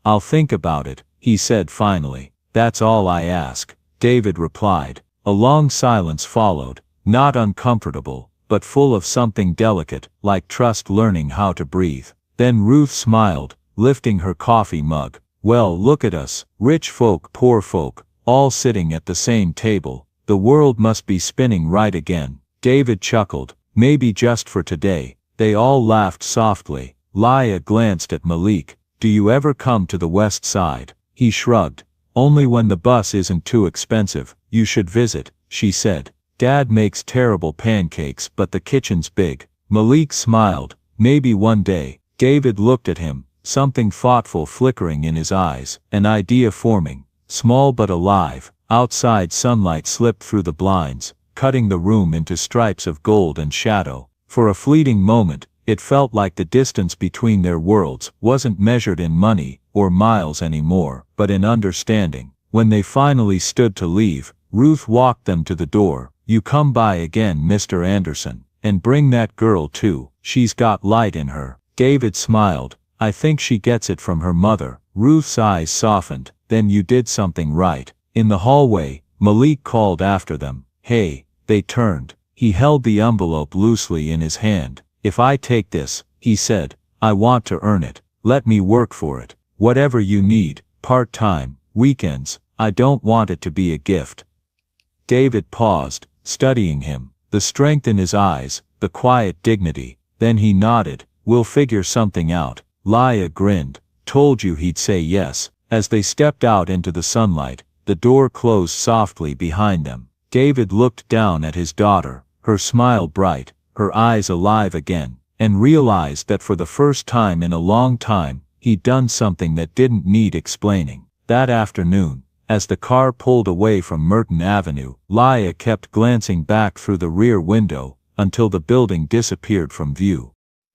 "I'll think about it," he said finally. "That's all I ask," David replied. A long silence followed, not uncomfortable, but full of something delicate, like trust learning how to breathe. Then Ruth smiled, lifting her coffee mug. "Well, look at us, rich folk, poor folk, all sitting at the same table. The world must be spinning right again." David chuckled. "Maybe just for today." They all laughed softly. Leah glanced at Malik. "Do you ever come to the west side?" He shrugged. "Only when the bus isn't too expensive. You should visit," she said. "Dad makes terrible pancakes, but the kitchen's big." Malik smiled. "Maybe one day." David looked at him, something thoughtful flickering in his eyes, an idea forming, small but alive. Outside sunlight slipped through the blinds, cutting the room into stripes of gold and shadow. For a fleeting moment, it felt like the distance between their worlds wasn't measured in money or miles anymore, but in understanding. When they finally stood to leave, Ruth walked them to the door. "You come by again, Mr. Anderson, and bring that girl too. She's got light in her." David smiled. "I think she gets it from her mother." Ruth's eyes softened. "Then you did something right." In the hallway, Malik called after them. "Hey." They turned. He held the envelope loosely in his hand. "If I take this," he said, "I want to earn it. Let me work for it. Whatever you need, part-time, weekends, I don't want it to be a gift." David paused, studying him, the strength in his eyes, the quiet dignity. Then he nodded. "We'll figure something out." Leah grinned. "Told you he'd say yes." As they stepped out into the sunlight, the door closed softly behind them. David looked down at his daughter, her smile bright, her eyes alive again, and realized that for the first time in a long time, he'd done something that didn't need explaining. That afternoon, as the car pulled away from Merton Avenue, Leah kept glancing back through the rear window, until the building disappeared from view.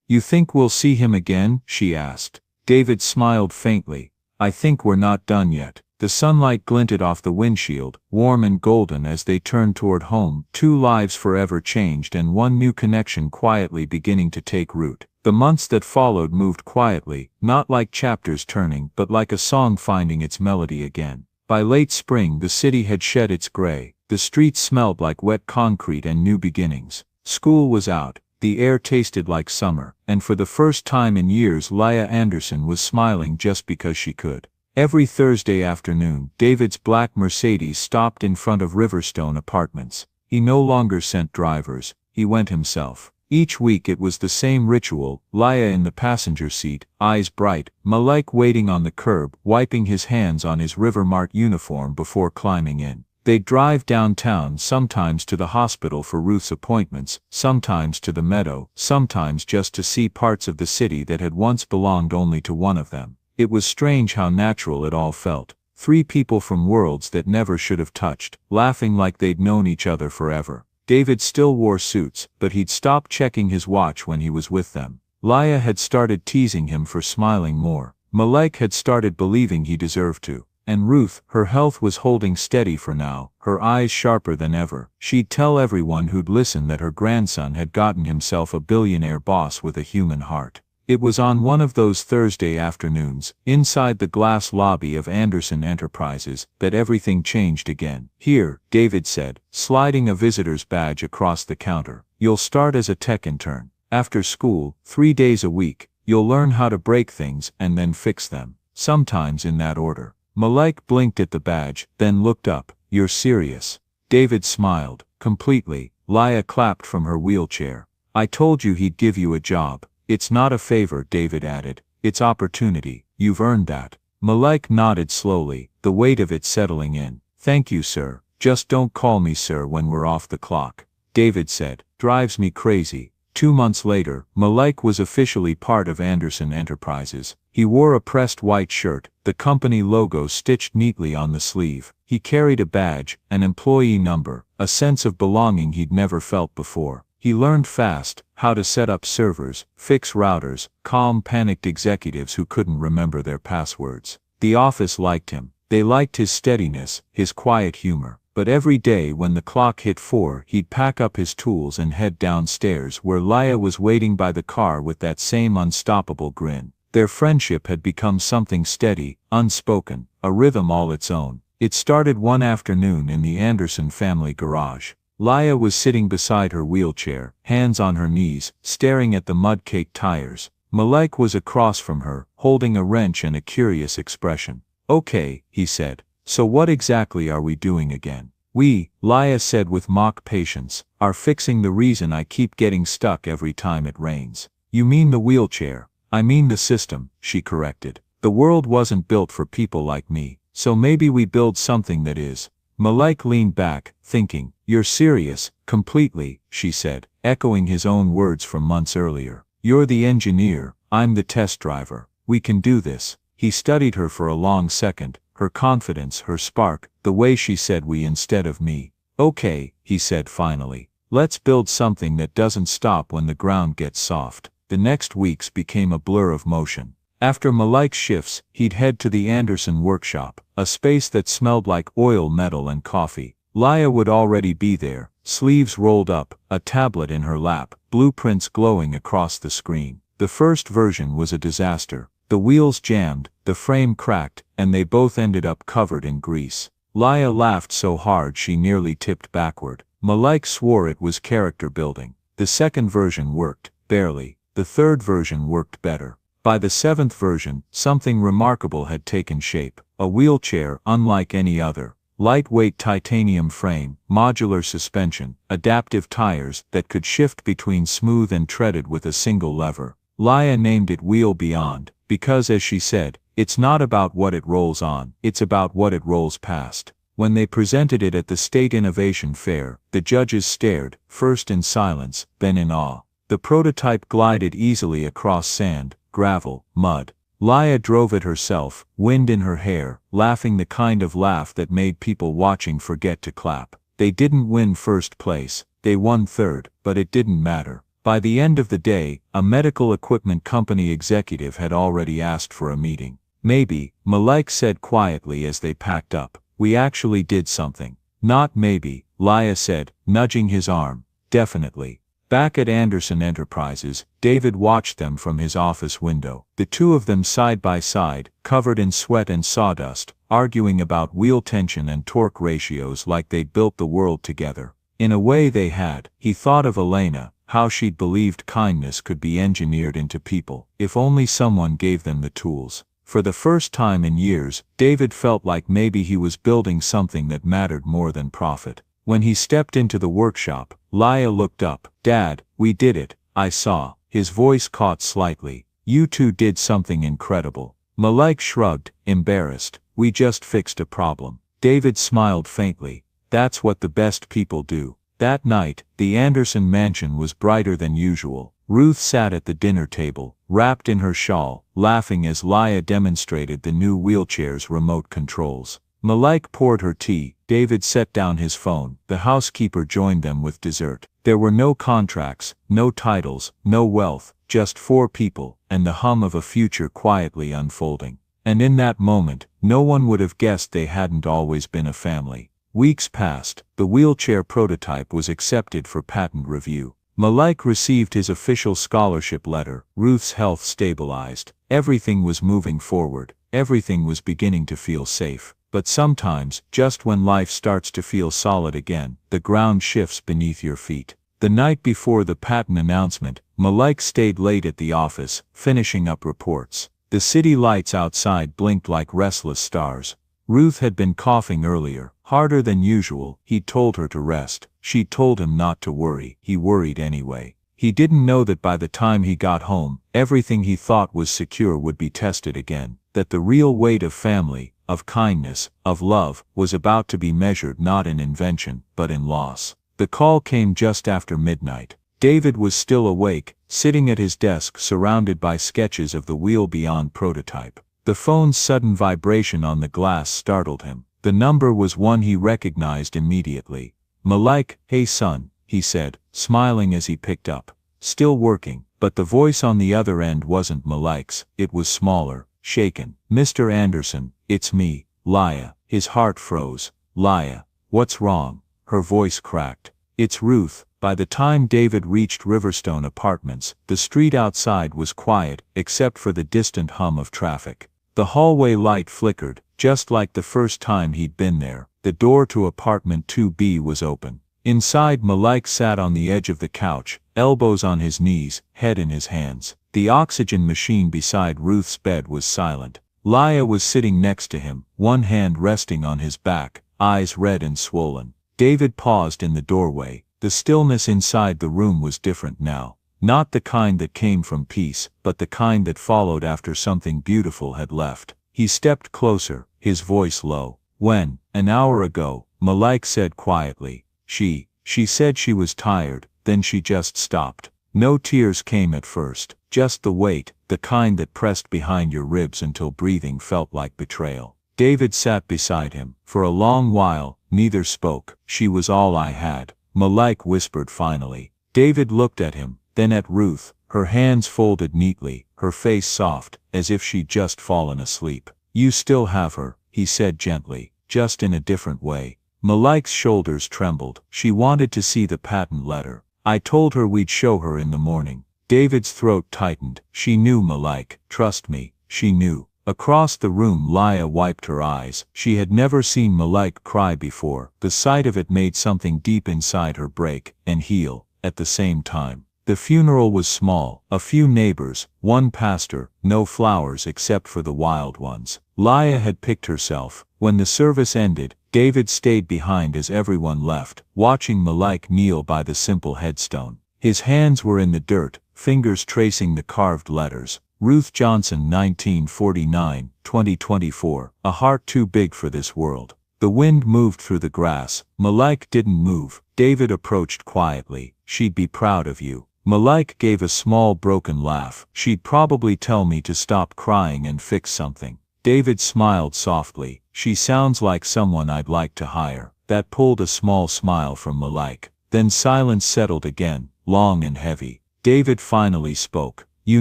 "You think we'll see him again?" she asked. David smiled faintly. "I think we're not done yet." The sunlight glinted off the windshield, warm and golden as they turned toward home, two lives forever changed and one new connection quietly beginning to take root. The months that followed moved quietly, not like chapters turning but like a song finding its melody again. By late spring the city had shed its gray, the streets smelled like wet concrete and new beginnings. School was out, the air tasted like summer, and for the first time in years Leah Anderson was smiling just because she could. Every Thursday afternoon, David's black Mercedes stopped in front of Riverstone Apartments. He no longer sent drivers, he went himself. Each week it was the same ritual, Leah in the passenger seat, eyes bright, Malik waiting on the curb, wiping his hands on his Rivermart uniform before climbing in. They'd drive downtown, sometimes to the hospital for Ruth's appointments, sometimes to the meadow, sometimes just to see parts of the city that had once belonged only to one of them. It was strange how natural it all felt. Three people from worlds that never should have touched, laughing like they'd known each other forever. David still wore suits, but he'd stopped checking his watch when he was with them. Leah had started teasing him for smiling more. Malik had started believing he deserved to. And Ruth, her health was holding steady for now, her eyes sharper than ever. She'd tell everyone who'd listen that her grandson had gotten himself a billionaire boss with a human heart. It was on one of those Thursday afternoons, inside the glass lobby of Anderson Enterprises, that everything changed again. "Here," David said, sliding a visitor's badge across the counter. "You'll start as a tech intern. After school, 3 days a week, you'll learn how to break things and then fix them. Sometimes in that order." Malik blinked at the badge, then looked up. "You're serious?" David smiled. "Completely." Leah clapped from her wheelchair. "I told you he'd give you a job." "It's not a favor," David added. "It's opportunity. You've earned that." Malik nodded slowly, the weight of it settling in. "Thank you, sir. Just don't call me sir when we're off the clock." David said. "Drives me crazy." 2 months later, Malik was officially part of Anderson Enterprises. He wore a pressed white shirt, the company logo stitched neatly on the sleeve. He carried a badge, an employee number, a sense of belonging he'd never felt before. He learned fast how to set up servers, fix routers, calm panicked executives who couldn't remember their passwords. The office liked him. They liked his steadiness, his quiet humor. But every day when the clock hit 4, he'd pack up his tools and head downstairs where Leah was waiting by the car with that same unstoppable grin. Their friendship had become something steady, unspoken, a rhythm all its own. It started one afternoon in the Anderson family garage. Leah was sitting beside her wheelchair, hands on her knees, staring at the mud-caked tires. Malik was across from her, holding a wrench and a curious expression. "Okay," he said. "So what exactly are we doing again?" "We," Leah said with mock patience, "are fixing the reason I keep getting stuck every time it rains." "You mean the wheelchair?" "I mean the system," she corrected. "The world wasn't built for people like me, so maybe we build something that is." Malik leaned back, thinking. "You're serious?" "Completely," she said, echoing his own words from months earlier. "You're the engineer, I'm the test driver. We can do this." He studied her for a long second, her confidence, her spark, the way she said we instead of me. "Okay," he said finally. "Let's build something that doesn't stop when the ground gets soft." The next weeks became a blur of motion. After Malik's shifts, he'd head to the Anderson workshop, a space that smelled like oil, metal and coffee. Leah would already be there, sleeves rolled up, a tablet in her lap, blueprints glowing across the screen. The first version was a disaster. The wheels jammed, the frame cracked, and they both ended up covered in grease. Leah laughed so hard she nearly tipped backward. Malik swore it was character building. The second version worked, barely. The third version worked better. By the 7th version, something remarkable had taken shape. A wheelchair unlike any other. Lightweight titanium frame, modular suspension, adaptive tires that could shift between smooth and treaded with a single lever. Leah named it Wheel Beyond, because as she said, it's not about what it rolls on, it's about what it rolls past. When they presented it at the State Innovation Fair, the judges stared, first in silence, then in awe. The prototype glided easily across sand, gravel, mud. Leah drove it herself, wind in her hair, laughing the kind of laugh that made people watching forget to clap. They didn't win first place, they won third, but it didn't matter. By the end of the day, a medical equipment company executive had already asked for a meeting. "Maybe," Malik said quietly as they packed up, "we actually did something." "Not maybe," Leah said, nudging his arm. "Definitely." Back at Anderson Enterprises, David watched them from his office window. The two of them side by side, covered in sweat and sawdust, arguing about wheel tension and torque ratios like they'd built the world together. In a way they had. He thought of Elena, how she'd believed kindness could be engineered into people, if only someone gave them the tools. For the first time in years, David felt like maybe he was building something that mattered more than profit. When he stepped into the workshop, Laya looked up. "Dad, we did it, I saw." His voice caught slightly. "You two did something incredible." Malik shrugged, embarrassed. "We just fixed a problem." David smiled faintly. "That's what the best people do." That night, the Anderson mansion was brighter than usual. Ruth sat at the dinner table, wrapped in her shawl, laughing as Laya demonstrated the new wheelchair's remote controls. Malik poured her tea. David set down his phone. The housekeeper joined them with dessert. There were no contracts, no titles, no wealth, just 4 people, and the hum of a future quietly unfolding. And in that moment, no one would have guessed they hadn't always been a family. Weeks passed. The wheelchair prototype was accepted for patent review. Malik received his official scholarship letter. Ruth's health stabilized. Everything was moving forward. Everything was beginning to feel safe. But sometimes, just when life starts to feel solid again, the ground shifts beneath your feet. The night before the patent announcement, Malik stayed late at the office, finishing up reports. The city lights outside blinked like restless stars. Ruth had been coughing earlier, harder than usual. He told her to rest. She told him not to worry. He worried anyway. He didn't know that by the time he got home, everything he thought was secure would be tested again. That the real weight of family, of kindness, of love, was about to be measured not in invention, but in loss. The call came just after midnight. David was still awake, sitting at his desk surrounded by sketches of the Wheel Beyond prototype. The phone's sudden vibration on the glass startled him. The number was one he recognized immediately. "Malik, hey son," he said, smiling as he picked up. "Still working." But the voice on the other end wasn't Malik's. It was smaller, shaken. "Mr. Anderson, it's me, Laya." His heart froze. "Laya, what's wrong?" Her voice cracked. "It's Ruth." By the time David reached Riverstone Apartments, the street outside was quiet, except for the distant hum of traffic. The hallway light flickered, just like the first time he'd been there. The door to apartment 2B was open. Inside, Malik sat on the edge of the couch, elbows on his knees, head in his hands. The oxygen machine beside Ruth's bed was silent. Laya was sitting next to him, one hand resting on his back, eyes red and swollen. David paused in the doorway. The stillness inside the room was different now. Not the kind that came from peace, but the kind that followed after something beautiful had left. He stepped closer, his voice low. "When, an hour ago," Malik said quietly. She said she was tired, then she just stopped. No tears came at first, just the weight, the kind that pressed behind your ribs until breathing felt like betrayal. David sat beside him. For a long while, neither spoke. "She was all I had," Malik whispered finally. David looked at him, then at Ruth, her hands folded neatly, her face soft, as if she'd just fallen asleep. "You still have her," he said gently, just in a different way. Malik's shoulders trembled. "She wanted to see the patent letter. I told her we'd show her in the morning." David's throat tightened. She knew, Malik. Trust me, she knew. Across the room, Laya wiped her eyes. She had never seen Malik cry before. The sight of it made something deep inside her break and heal at the same time. The funeral was small, a few neighbors, one pastor, no flowers except for the wild ones. Laya had picked herself. When the service ended, David stayed behind as everyone left, watching Malik kneel by the simple headstone. His hands were in the dirt, fingers tracing the carved letters. Ruth Johnson, 1949, 2024, a heart too big for this world. The wind moved through the grass. Malik didn't move. David approached quietly. "She'd be proud of you." Malik gave a small broken laugh. "She'd probably tell me to stop crying and fix something." David smiled softly. "She sounds like someone I'd like to hire." That pulled a small smile from Malik. Then silence settled again, long and heavy. David finally spoke. "You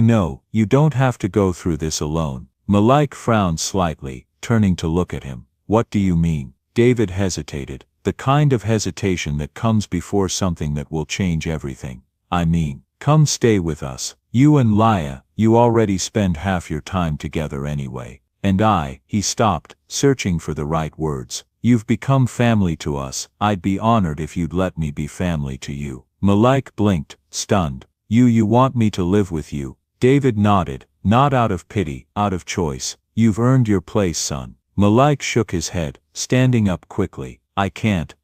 know, you don't have to go through this alone." Malik frowned slightly, turning to look at him. "What do you mean?" David hesitated. The kind of hesitation that comes before something that will change everything. "I mean, come stay with us. You and Laya, you already spend half your time together anyway. He stopped, searching for the right words. You've become family to us. I'd be honored if you'd let me be family to you. Malik blinked, stunned. You want me to live with you? David nodded, not out of pity, out of choice. You've earned your place, son. Malik shook his head, standing up quickly. I can't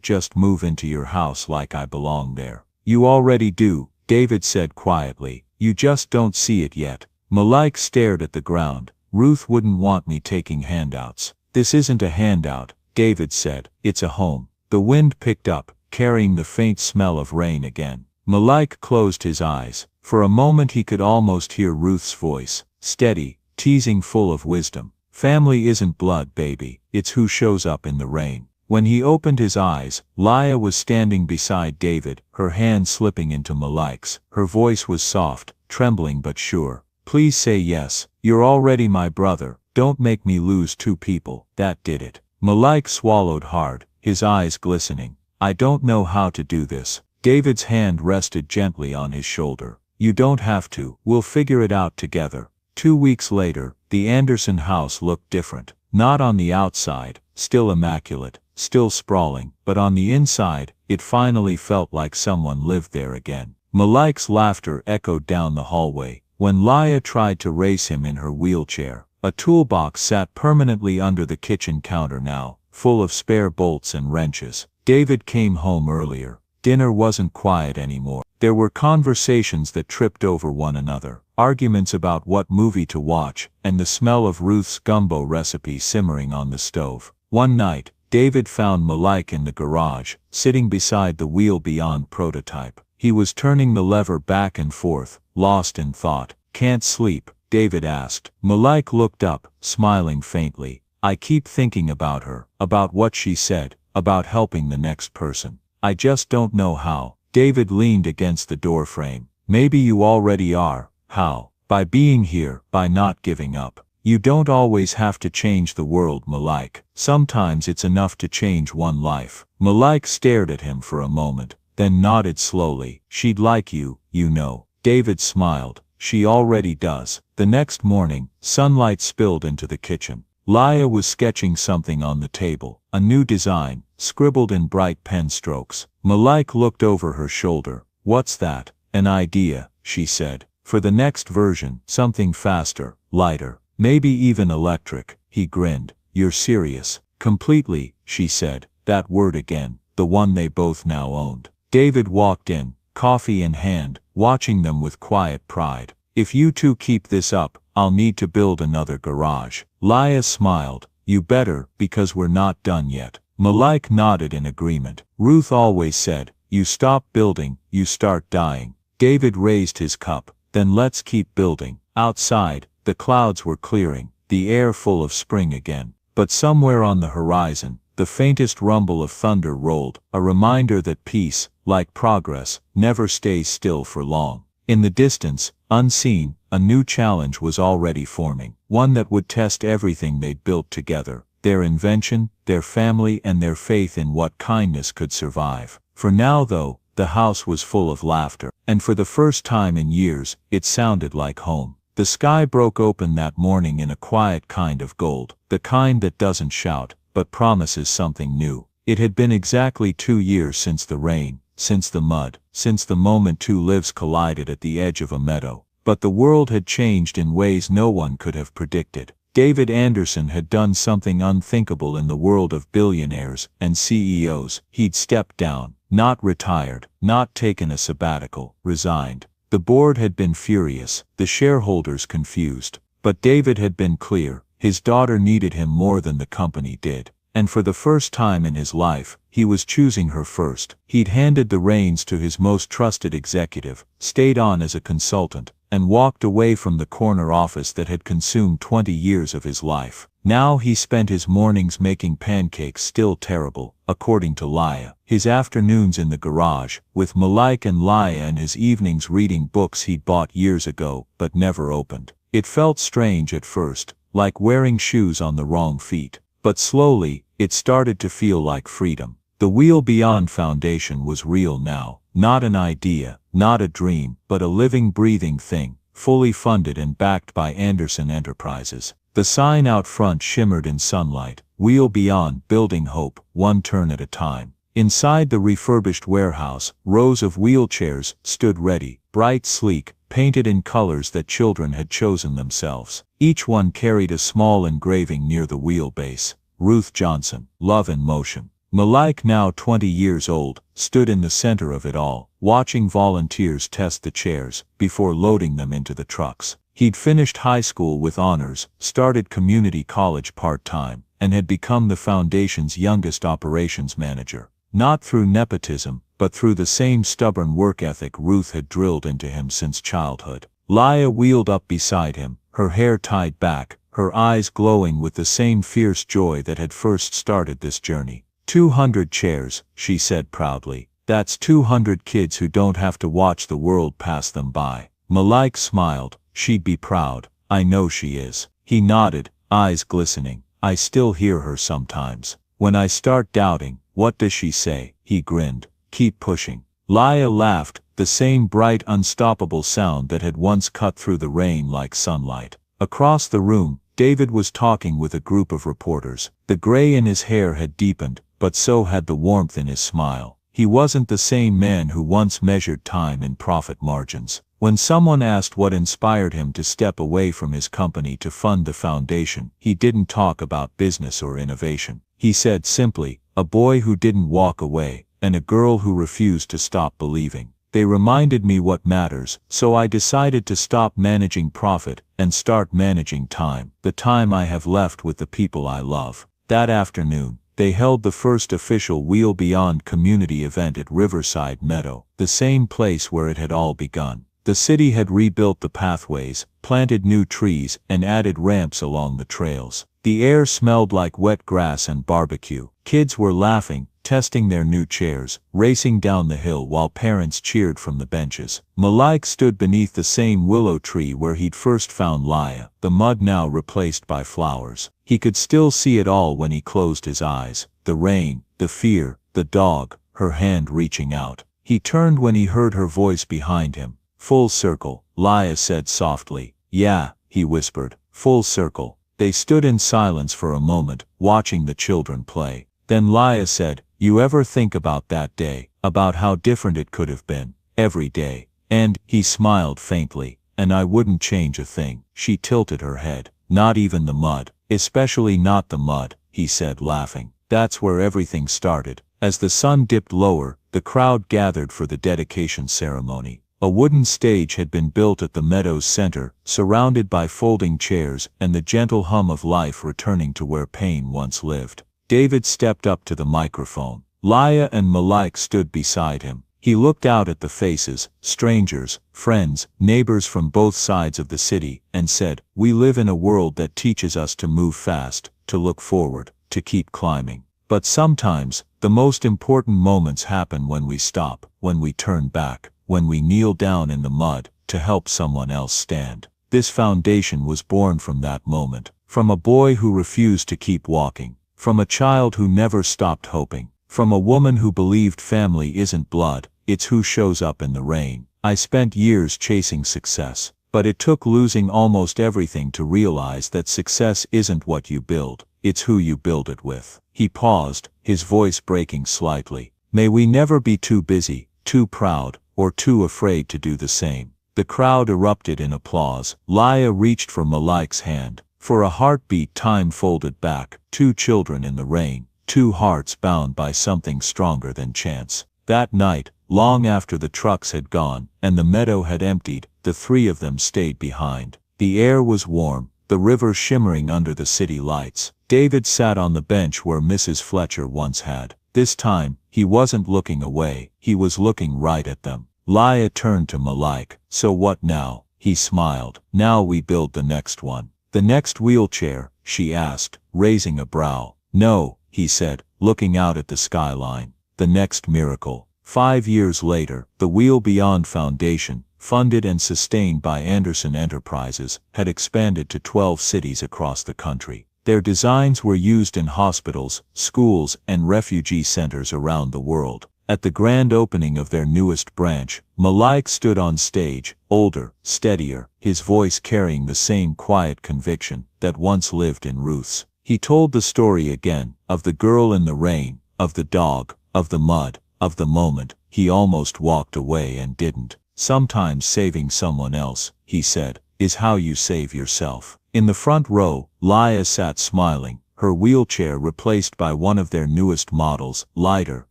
just move into your house like I belong there. You already do, David said quietly. You just don't see it yet. Malik stared at the ground. Ruth wouldn't want me taking handouts. This isn't a handout, David said. It's a home. The wind picked up, carrying the faint smell of rain again. Malik closed his eyes. For a moment he could almost hear Ruth's voice, steady, teasing, full of wisdom. Family isn't blood, baby. It's who shows up in the rain. When he opened his eyes, Leah was standing beside David, her hand slipping into Malik's. Her voice was soft, trembling but sure. Please say yes. You're already my brother. Don't make me lose two people. That did it. Malik swallowed hard, his eyes glistening. I don't know how to do this. David's hand rested gently on his shoulder. You don't have to. We'll figure it out together. 2 weeks later, the Anderson house looked different. Not on the outside, still immaculate, still sprawling, but on the inside, it finally felt like someone lived there again. Malik's laughter echoed down the hallway. When Leah tried to race him in her wheelchair, a toolbox sat permanently under the kitchen counter now, full of spare bolts and wrenches. David came home earlier. Dinner wasn't quiet anymore. There were conversations that tripped over one another, arguments about what movie to watch, and the smell of Ruth's gumbo recipe simmering on the stove. One night, David found Malik in the garage, sitting beside the Wheel Beyond prototype. He was turning the lever back and forth, lost in thought. Can't sleep? David asked. Malik looked up, smiling faintly. I keep thinking about her, about what she said, about helping the next person. I just don't know how. David leaned against the doorframe. Maybe you already are. How? By being here, by not giving up. You don't always have to change the world, Malik. Sometimes it's enough to change one life. Malik stared at him for a moment, then nodded slowly. She'd like you, you know. David smiled. She already does. The next morning, sunlight spilled into the kitchen. Leah was sketching something on the table, a new design, scribbled in bright pen strokes. Malik looked over her shoulder. What's that? An idea, she said. For the next version, something faster, lighter, maybe even electric. He grinned. You're serious? Completely, she said. That word again, the one they both now owned. David walked in, coffee in hand, watching them with quiet pride. If you two keep this up, I'll need to build another garage. Leah smiled. You better, because we're not done yet. Malik nodded in agreement. Ruth always said, you stop building, you start dying. David raised his cup. Then let's keep building. Outside, the clouds were clearing, the air full of spring again. But somewhere on the horizon, the faintest rumble of thunder rolled, a reminder that peace, like progress, never stays still for long. In the distance, unseen, a new challenge was already forming, one that would test everything they'd built together, their invention, their family, and their faith in what kindness could survive. For now, though, the house was full of laughter, and for the first time in years, it sounded like home. The sky broke open that morning in a quiet kind of gold, the kind that doesn't shout, but promises something new. It had been exactly 2 years since the rain, since the mud, since the moment two lives collided at the edge of a meadow. But the world had changed in ways no one could have predicted. David Anderson had done something unthinkable in the world of billionaires and CEOs. He'd stepped down, not retired, not taken a sabbatical, resigned. The board had been furious, the shareholders confused. But David had been clear. His daughter needed him more than the company did. And for the first time in his life, he was choosing her first. He'd handed the reins to his most trusted executive, stayed on as a consultant, and walked away from the corner office that had consumed 20 years of his life. Now he spent his mornings making pancakes, still terrible, according to Leah, his afternoons in the garage, with Malik and Leah, and his evenings reading books he'd bought years ago, but never opened. It felt strange at first, like wearing shoes on the wrong feet. But slowly, it started to feel like freedom. The Wheel Beyond Foundation was real now, not an idea, not a dream, but a living, breathing thing, fully funded and backed by Anderson Enterprises. The sign out front shimmered in sunlight. Wheel Beyond, building hope, one turn at a time. Inside the refurbished warehouse, rows of wheelchairs stood ready, bright, sleek, painted in colors that children had chosen themselves. Each one carried a small engraving near the wheelbase. Ruth Johnson, Love in Motion. Malik, now 20 years old, stood in the center of it all, watching volunteers test the chairs before loading them into the trucks. He'd finished high school with honors, started community college part-time, and had become the foundation's youngest operations manager. Not through nepotism, but through the same stubborn work ethic Ruth had drilled into him since childhood. Laya wheeled up beside him, her hair tied back, her eyes glowing with the same fierce joy that had first started this journey. 200 chairs, she said proudly. That's 200 kids who don't have to watch the world pass them by. Malik smiled. She'd be proud. I know she is. He nodded, eyes glistening. I still hear her sometimes. When I start doubting, what does she say? He grinned. Keep pushing. Laya laughed, the same bright, unstoppable sound that had once cut through the rain like sunlight. Across the room, David was talking with a group of reporters. The gray in his hair had deepened, but so had the warmth in his smile. He wasn't the same man who once measured time in profit margins. When someone asked what inspired him to step away from his company to fund the foundation, he didn't talk about business or innovation. He said simply, a boy who didn't walk away, and a girl who refused to stop believing. They reminded me what matters, so I decided to stop managing profit and start managing time, the time I have left with the people I love. That afternoon, they held the first official Wheel Beyond community event at Riverside Meadow, the same place where it had all begun. The city had rebuilt the pathways, planted new trees, and added ramps along the trails. The air smelled like wet grass and barbecue. Kids were laughing, testing their new chairs, racing down the hill while parents cheered from the benches. Malik stood beneath the same willow tree where he'd first found Laya, the mud now replaced by flowers. He could still see it all when he closed his eyes. The rain, the fear, the dog, her hand reaching out. He turned when he heard her voice behind him. Full circle, Laya said softly. Yeah, he whispered. Full circle. They stood in silence for a moment, watching the children play. Then Laya said, you ever think about that day, about how different it could have been, every day? And, he smiled faintly, and I wouldn't change a thing. She tilted her head. Not even the mud. Especially not the mud, he said laughing. That's where everything started. As the sun dipped lower, the crowd gathered for the dedication ceremony. A wooden stage had been built at the meadow's center, surrounded by folding chairs and the gentle hum of life returning to where pain once lived. David stepped up to the microphone. Laya and Malik stood beside him. He looked out at the faces, strangers, friends, neighbors from both sides of the city, and said, we live in a world that teaches us to move fast, to look forward, to keep climbing. But sometimes, the most important moments happen when we stop, when we turn back, when we kneel down in the mud to help someone else stand. This foundation was born from that moment, from a boy who refused to keep walking, from a child who never stopped hoping, from a woman who believed family isn't blood, it's who shows up in the rain. I spent years chasing success, but it took losing almost everything to realize that success isn't what you build, it's who you build it with. He paused, his voice breaking slightly. May we never be too busy, too proud, or too afraid to do the same. The crowd erupted in applause. Laya reached for Malik's hand. For a heartbeat, time folded back. Two children in the rain. Two hearts bound by something stronger than chance. That night, long after the trucks had gone, and the meadow had emptied, the three of them stayed behind. The air was warm, the river shimmering under the city lights. David sat on the bench where Mrs. Fletcher once had. This time, he wasn't looking away, he was looking right at them. Laya turned to Malik. So what now? He smiled. Now we build the next one. The next wheelchair, she asked, raising a brow. No, he said, looking out at the skyline. The next miracle. 5 years later, the Wheel Beyond Foundation, funded and sustained by Anderson Enterprises, had expanded to 12 cities across the country. Their designs were used in hospitals, schools, and refugee centers around the world. At the grand opening of their newest branch, Malik stood on stage, older, steadier, his voice carrying the same quiet conviction that once lived in Ruth's. He told the story again, of the girl in the rain, of the dog, of the mud, of the moment he almost walked away and didn't. Sometimes saving someone else, he said, is how you save yourself. In the front row, Leah sat smiling, her wheelchair replaced by one of their newest models, lighter,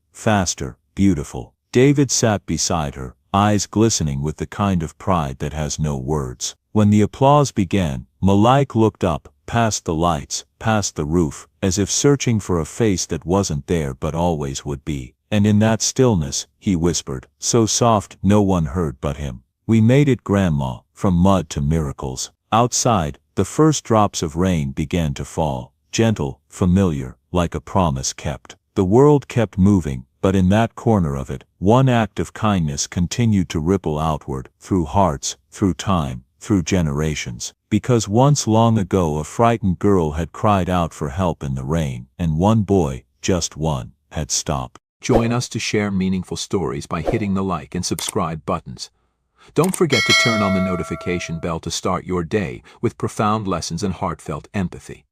faster, beautiful. David sat beside her, eyes glistening with the kind of pride that has no words. When the applause began, Malik looked up, past the lights, past the roof, as if searching for a face that wasn't there but always would be. And in that stillness, he whispered, so soft no one heard but him, "We made it, Grandma, from mud to miracles." Outside, the first drops of rain began to fall, gentle, familiar, like a promise kept. The world kept moving, but in that corner of it, one act of kindness continued to ripple outward, through hearts, through time, through generations. Because once long ago a frightened girl had cried out for help in the rain, and one boy, just one, had stopped. Join us to share meaningful stories by hitting the like and subscribe buttons. Don't forget to turn on the notification bell to start your day with profound lessons and heartfelt empathy.